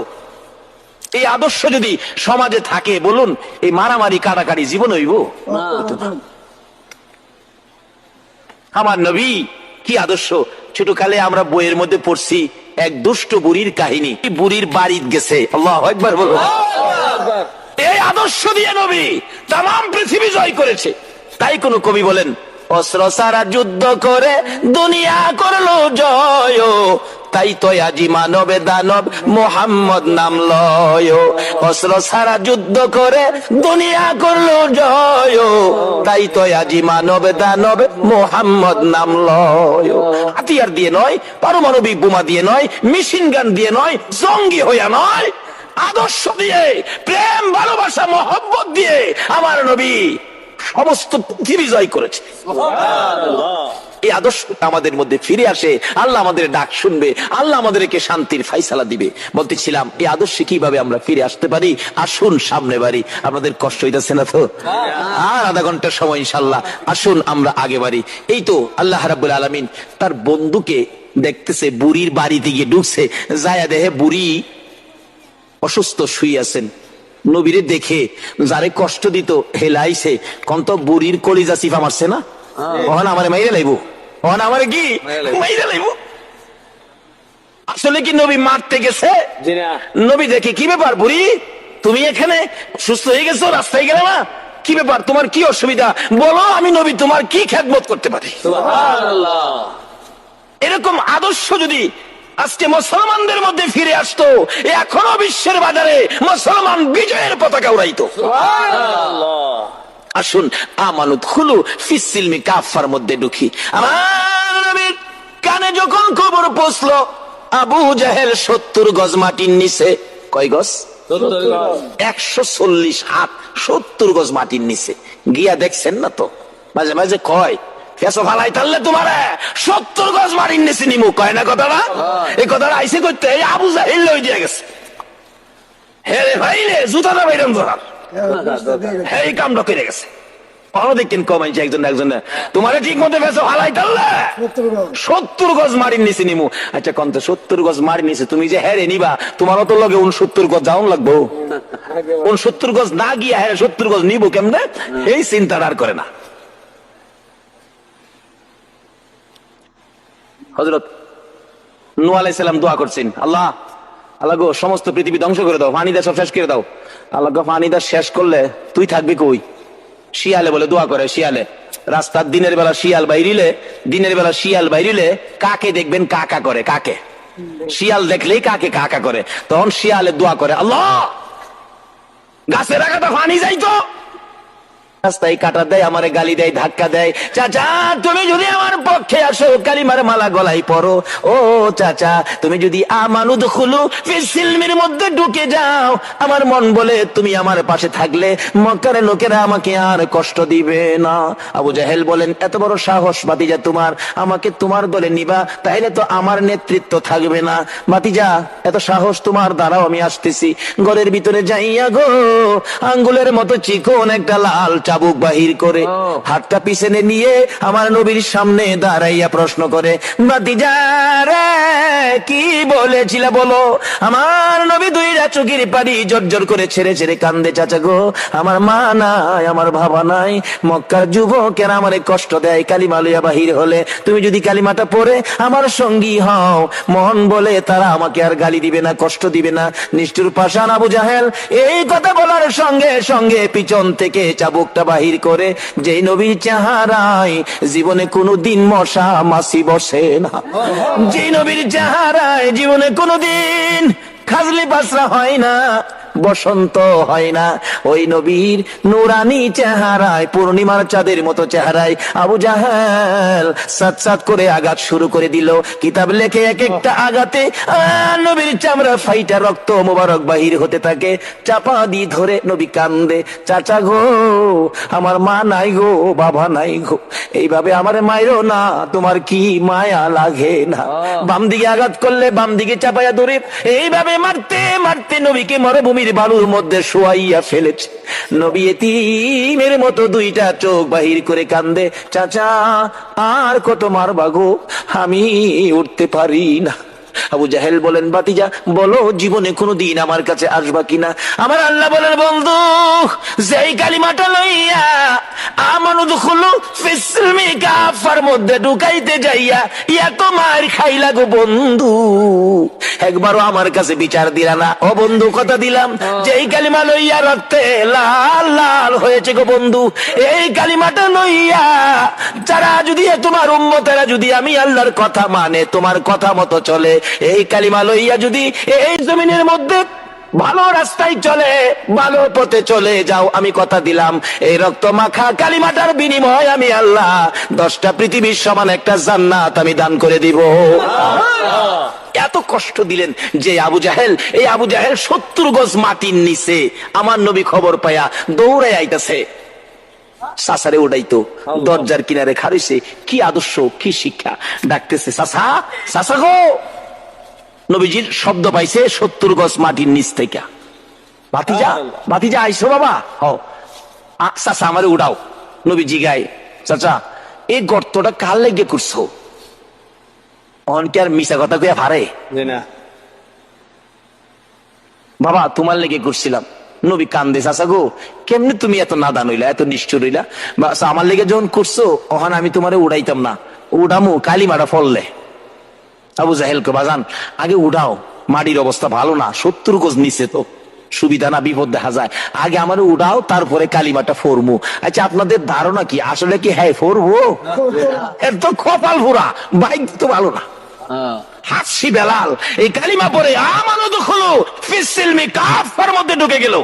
এই আদর্শ যদি সমাজে থাকে, বলুন এই মারামারি কাটাকাটি জীবন হইব? আমার নবী কি আদর্শ! ছোটকালে আমরা বইয়ের মধ্যে পড়ছি এক দুষ্ট বুড়ির কাহিনী, বুড়ির বাড়িতে গেছে, আল্লাহু আকবার বলুন। এই আদর্শ দিয়ে নবী তাম পৃথিবী জয় করেছে। তাই কোন কবি বলেন, অস্ত্র সারা যুদ্ধ করে দুনিয়া করলো জয়, তাই তো আজি মানবে দানব মোহাম্মদ নাম লয়। অস্ত্র সারা যুদ্ধ করে দুনিয়া করলো জয়, তাই তো আজি মানব দানব মোহাম্মদ নাম লয়। হাতিয়ার দিয়ে নয়, পারমাণবিক বোমা দিয়ে নয়, মেশিন গান দিয়ে নয়, জঙ্গি হইয়া নয়, আদর্শ দিয়ে, প্রেম ভালোবাসা মহব্বত দিয়ে আমার নবী সমস্ত পৃথিবী জয় করেছে। এই আদর্শটা আমাদের মধ্যে ফিরে আসে, আল্লাহ আমাদের ডাক শুনবে, আল্লাহ আমাদেরকে শান্তির ফাইসালা দিবে। বলতেছিলাম এই আদর্শে কিভাবে আমরা ফিরে আসতে পারি। আসুন সামনে বাড়ি। আপনাদের কষ্ট হইতেছে না তো? আর আধা ঘন্টার সময় ইনশাল্লাহ, আসুন আমরা আগে বাড়ি। এই তো আল্লাহ রাব্বুল আলামিন তার বন্ধুকে দেখতেছে, বুড়ির বাড়িতে গিয়ে ঢুকছে, যায়া দেহে বুড়ি অসুস্থ শুয়ে আছেন। নবীরে দেখে যারে কষ্ট দিত হেলাইছে, কন্ত বুড়ির কলিজা চিফা মারছে না, ওখান আমারে মাইরে লাইব, ওখান আমারে কি মাইরে লাইব। আসলে কি নবী মারতে গেছে? নবী দেখে, কি ব্যাপার বুড়ি, তুমি এখানে সুস্থ হয়ে গেছো, রাস্তায় গেলে না, কি ব্যাপার, তোমার কি অসুবিধা বলো, আমি নবী তোমার কি খেদমত করতে পারি। এরকম আদর্শ যদি আজকে মুসলমানদের মধ্যে ফিরে আসতো, এখনো বিশ্বের বাজারে মুসলমান বিজয়ের পতাকা উড়াইতো। আসুন আমানুদ খুলু ফিসসিলমি কাফার মধ্যে ঢুকি। আমার নবীর কানে যখন খবর পৌঁছলো আবু জাহেল 70 গজ মাটির নিচে, কয় গজ? 140 হাত, 70 গজ মাটির নিচে গিয়া দেখছেন না তো, মাঝে মাঝে কয় কেসো ফালাই তাহলে তোমার 70 গজ মাটির নিচে নিমু, কয় না কথাটা? এই কথাটা আইসে করতে আবু জাহেল লই দিয়ে গেছে। হে রে ভাই রে, জুতাটা বাইরাম ধরার, হ্যাঁ এই কামটা করে গেছে। দেখেন কমাইছে একজন একজন, তোমার ঠিক মতো বেসো হালাই তাহলে 70 গজ মারির নিচে নিমু। আচ্ছা কন্ত 70 গজ মারির নিচে তুমি যে হ্যারে নিবা, তোমারও তো লগে 69 গজ যাওন লাগবো। 69 গজ না গিয়া হ্যাঁ 70 গজ নিবো কেমনে, এই চিন্তাটা আর করে না। হযরত নূহ আলাইহিস সালাম দোয়া করছেন, আল্লাহ আল্লাহ গো সমস্ত পৃথিবী ধ্বংস করে দাও, পানি দা সব শেষ করে দাও। আল্লাহ গো পানি দা শেষ করলে তুই থাকবি কই? শিয়ালে বলে দোয়া করে, শিয়ালে রাস্তার দিনের বেলা শিয়াল বাইরিলে কাকে দেখবেন কাকা করে, কাকে শিয়াল দেখলেই কাকে কাকা করে, তখন শিয়ালে দোয়া করে, আল্লাহ গাছের আগাটা পানি যাইতো, রাস্তায় কাটা দেয়, আমারে গালি দেয়, ধাক্কা দেয়, চাচা তুমি যদি আমার পক্ষে আসো, কালিমার মালা গলায় পরো, ও চাচা তুমি যদি আমানুদ খুলু ফিসসিলমির মধ্যে ঢুকে যাও, আমার মন বলে তুমি আমার পাশে থাকলে মক্কার লোকেরা আমাকে আর কষ্ট দিবে না। আবু জাহেল বলেন, এত বড় সাহস ভাতিজা তোমার, আমাকে তোমার দলে নিবা, তাইলে তো আমার নেতৃত্ব থাকবে না। ভাতিজা এত সাহস তোমার, দ্বারাও আমি আসতেছি। ঘরের ভিতরে যাইয়া গো আঙ্গুলের মতো চিকন একটা লাল চাবুক বাহির করে হাতটা পিছনে নিয়ে আমার নবীর সামনে দাঁড়াইয়া প্রশ্ন করে, ভাতিজা রে কি বলেছিল বলো। আমার নবী দুইটা চোখের পানি জর্জর করে ছেড়ে ছেড়ে কান্দে, চাচা গো আমার মা নাই, আমার বাবা নাই, মক্কার যুবকেরা আমারে কষ্ট দেয়, কালিমা লইয়া বাহির হলে তুমি যদি কালিমাটা পড়ে আমার সঙ্গী হও, মন বলে তারা আমাকে আর গালি দিবে না, কষ্ট দিবে না। নিষ্ঠুর পাষাণ আবু জাহেল এই কথা বলার সঙ্গে সঙ্গে পিছন থেকে চাবুকটা বাহির করে, যেই নবীর চেহারায় জীবনে কোনোদিন মশা মাছি বসে না, যেই নবীর চেহারায় জীবনে কোনোদিন খাজলি বাসরা হয় না, বসন্ত হয় না, ওই নবীর নুরানি চেহারায়, পূর্ণিমার চাঁদের মতো চেহারায় আবু জাহেল সাত সাত করে আঘাত শুরু করে দিল। কিতাব লেখে এক একটা আঘাতে নবীর চামড়া ফাইটা রক্ত মোবারক বাহির হতে থাকে। চাপা দিয়ে ধরে নবী কান্দে, চাচা গো আমার মা নাই গো, বাবা নাই গো, এইভাবে আমার মায়েরও না, তোমার কি মায়া লাগে না? বাম দিকে আঘাত করলে বাম দিকে চাপাইয়া ধরে এইভাবে মারতে মারতে নবীকে মরুভূমির বালুর মধ্যে শোয়াইয়া ফেলেছে। নবী এতিমের মতো দুইটা চোখ বাহির করে কান্দে, চাচা আর কত মারবা গো, আমি উঠতে পারি না। আবু জাহেল বলেন, ভাতিজা বলো জীবনে কোনোদিন আমার কাছে আসবা কিনা? আমার আল্লাহ বলেন, বন্ধু যেই কালিমাটা লইয়া আমানুদ খুলু ফিসসিলমি কাফার মধ্যে ঢুকাইতে যাইয়া এত মার খাইলা গো বন্ধু, একবারও আমার কাছে বিচার দিলা না। ও বন্ধু কথা দিলাম, যেই কালিমা লইয়া রক্তে লাল লাল হয়েছে গো বন্ধু, এই কালিমাটা লইয়া যারা যদি তোমার উম্মতেরা যদি আমি আল্লাহর কথা মানে, তোমার কথা মতো চলে, এই কালিমা লইয়া যদি এই জমিনের মধ্যে ভালো রাস্তায় চলে, ভালো পথে চলে যাও, আমি কথা দিলাম এই রক্ত মাখা কালিমাটার বিনিময় আমি আল্লাহ 10টা পৃথিবীর সমান একটা জান্নাত আমি দান করে দিব। এত কষ্ট দিলেন যে আবু জাহেল, এই আবু জাহেল 70 গজ মাটির নিচে আমার নবী খবর পায়া দৌড়ে আইতাছে। সাসারে উড়াইতো, দরজার কিনারে খারিছে। কি আদর্শ, কি শিক্ষা! ডাকতেছে, চাচা, চাচা গো। নবীজির শব্দ পাইছে 70 গজ মাটির নিচ থেকে। ভাতিজা, ভাতিজা আইসো বাবা। চাচা আমারে উড়াও। নবীজি গায়ে, চাচা এই গর্তটা কার লেগে করছো? অনকে আর মিশা কথা কইয়া পারে? বাবা তোমার লেগে করছিলাম। নবী কান্দে, চাচা গো কেমনে তুমি এত নাদান হইলা, এত নিষ্ঠুর হইলা? আমার লেগে যখন করছো ওখানে আমি তোমারে উড়াইতাম না, উড়ামু কালিমাটা ফললে। আবু জাহেল কে, বাজান আগে উড়াও, মাটির অবস্থা ভালো না, 70 গজ নিচে তো সুবিধা না, বিপদ দেখা যায়। আগে আমার উড়াও, তারপরে কালিমাটা ফরমু। আচ্ছা আপনাদের ধারণা কি আসলে কি হ্যাঁ ফরবো? এর তো কপাল পুরা, বাইক তো ভালো না। হাসি বেলাল এই কালিমা পরে আমানো দখলো ফিসিলমি কাফার মধ্যে ঢুকে গেল।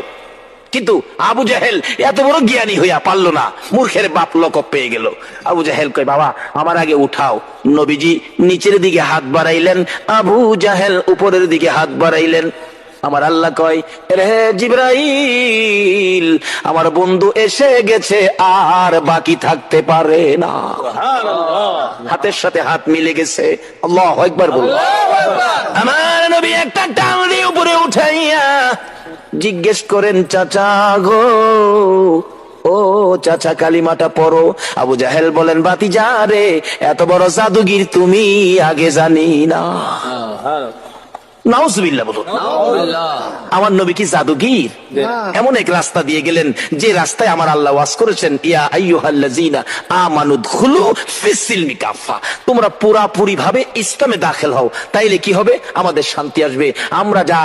কিন্তু আবু জাহেল এত বড় জ্ঞানী হইয়া পারলো না, মূর্খের বাপ লকব পেয়ে গেল। আবু জাহেল কয়, বাবা আমার আগে উঠাও। নবীজি নিচের দিকে হাত বাড়াইলেন, আবু জাহেল উপরের দিকে হাত বাড়াইলেন। আমার আল্লাহ কয়, রে জিবরাইল আমার বন্ধু এসে গেছে, আর বাকি থাকতে পারে না। হাতের সাথে হাত মিলে গেছে। আল্লাহু আকবার বল। আমার নবী একটা টান দিয়ে উপরে উঠাইয়া জিজ্ঞেস করেন, চাচা গো, ও চাচা কালিমাটা পড়ো। আবু জাহেল বলেন, ভাতিজা রে এত বড় জাদুগির তুমি আগে জানি না। নাউজুবিল্লাহ বলুন। আমার নবী কি জাদুগীর? এমন এক রাস্তা দিয়ে গেলেন যে রাস্তায় আমার আল্লাহ ওয়াজ করেছেন, ইয়া আইয়ুহাল্লাযীনা আমানু দুখুলু ফিস-সিলমি কাফা, তোমরা পুরাপুরি ভাবে ইসলামে দাখিল হও, তাইলে কি হবে? আমাদের শান্তি আসবে। আমরা যা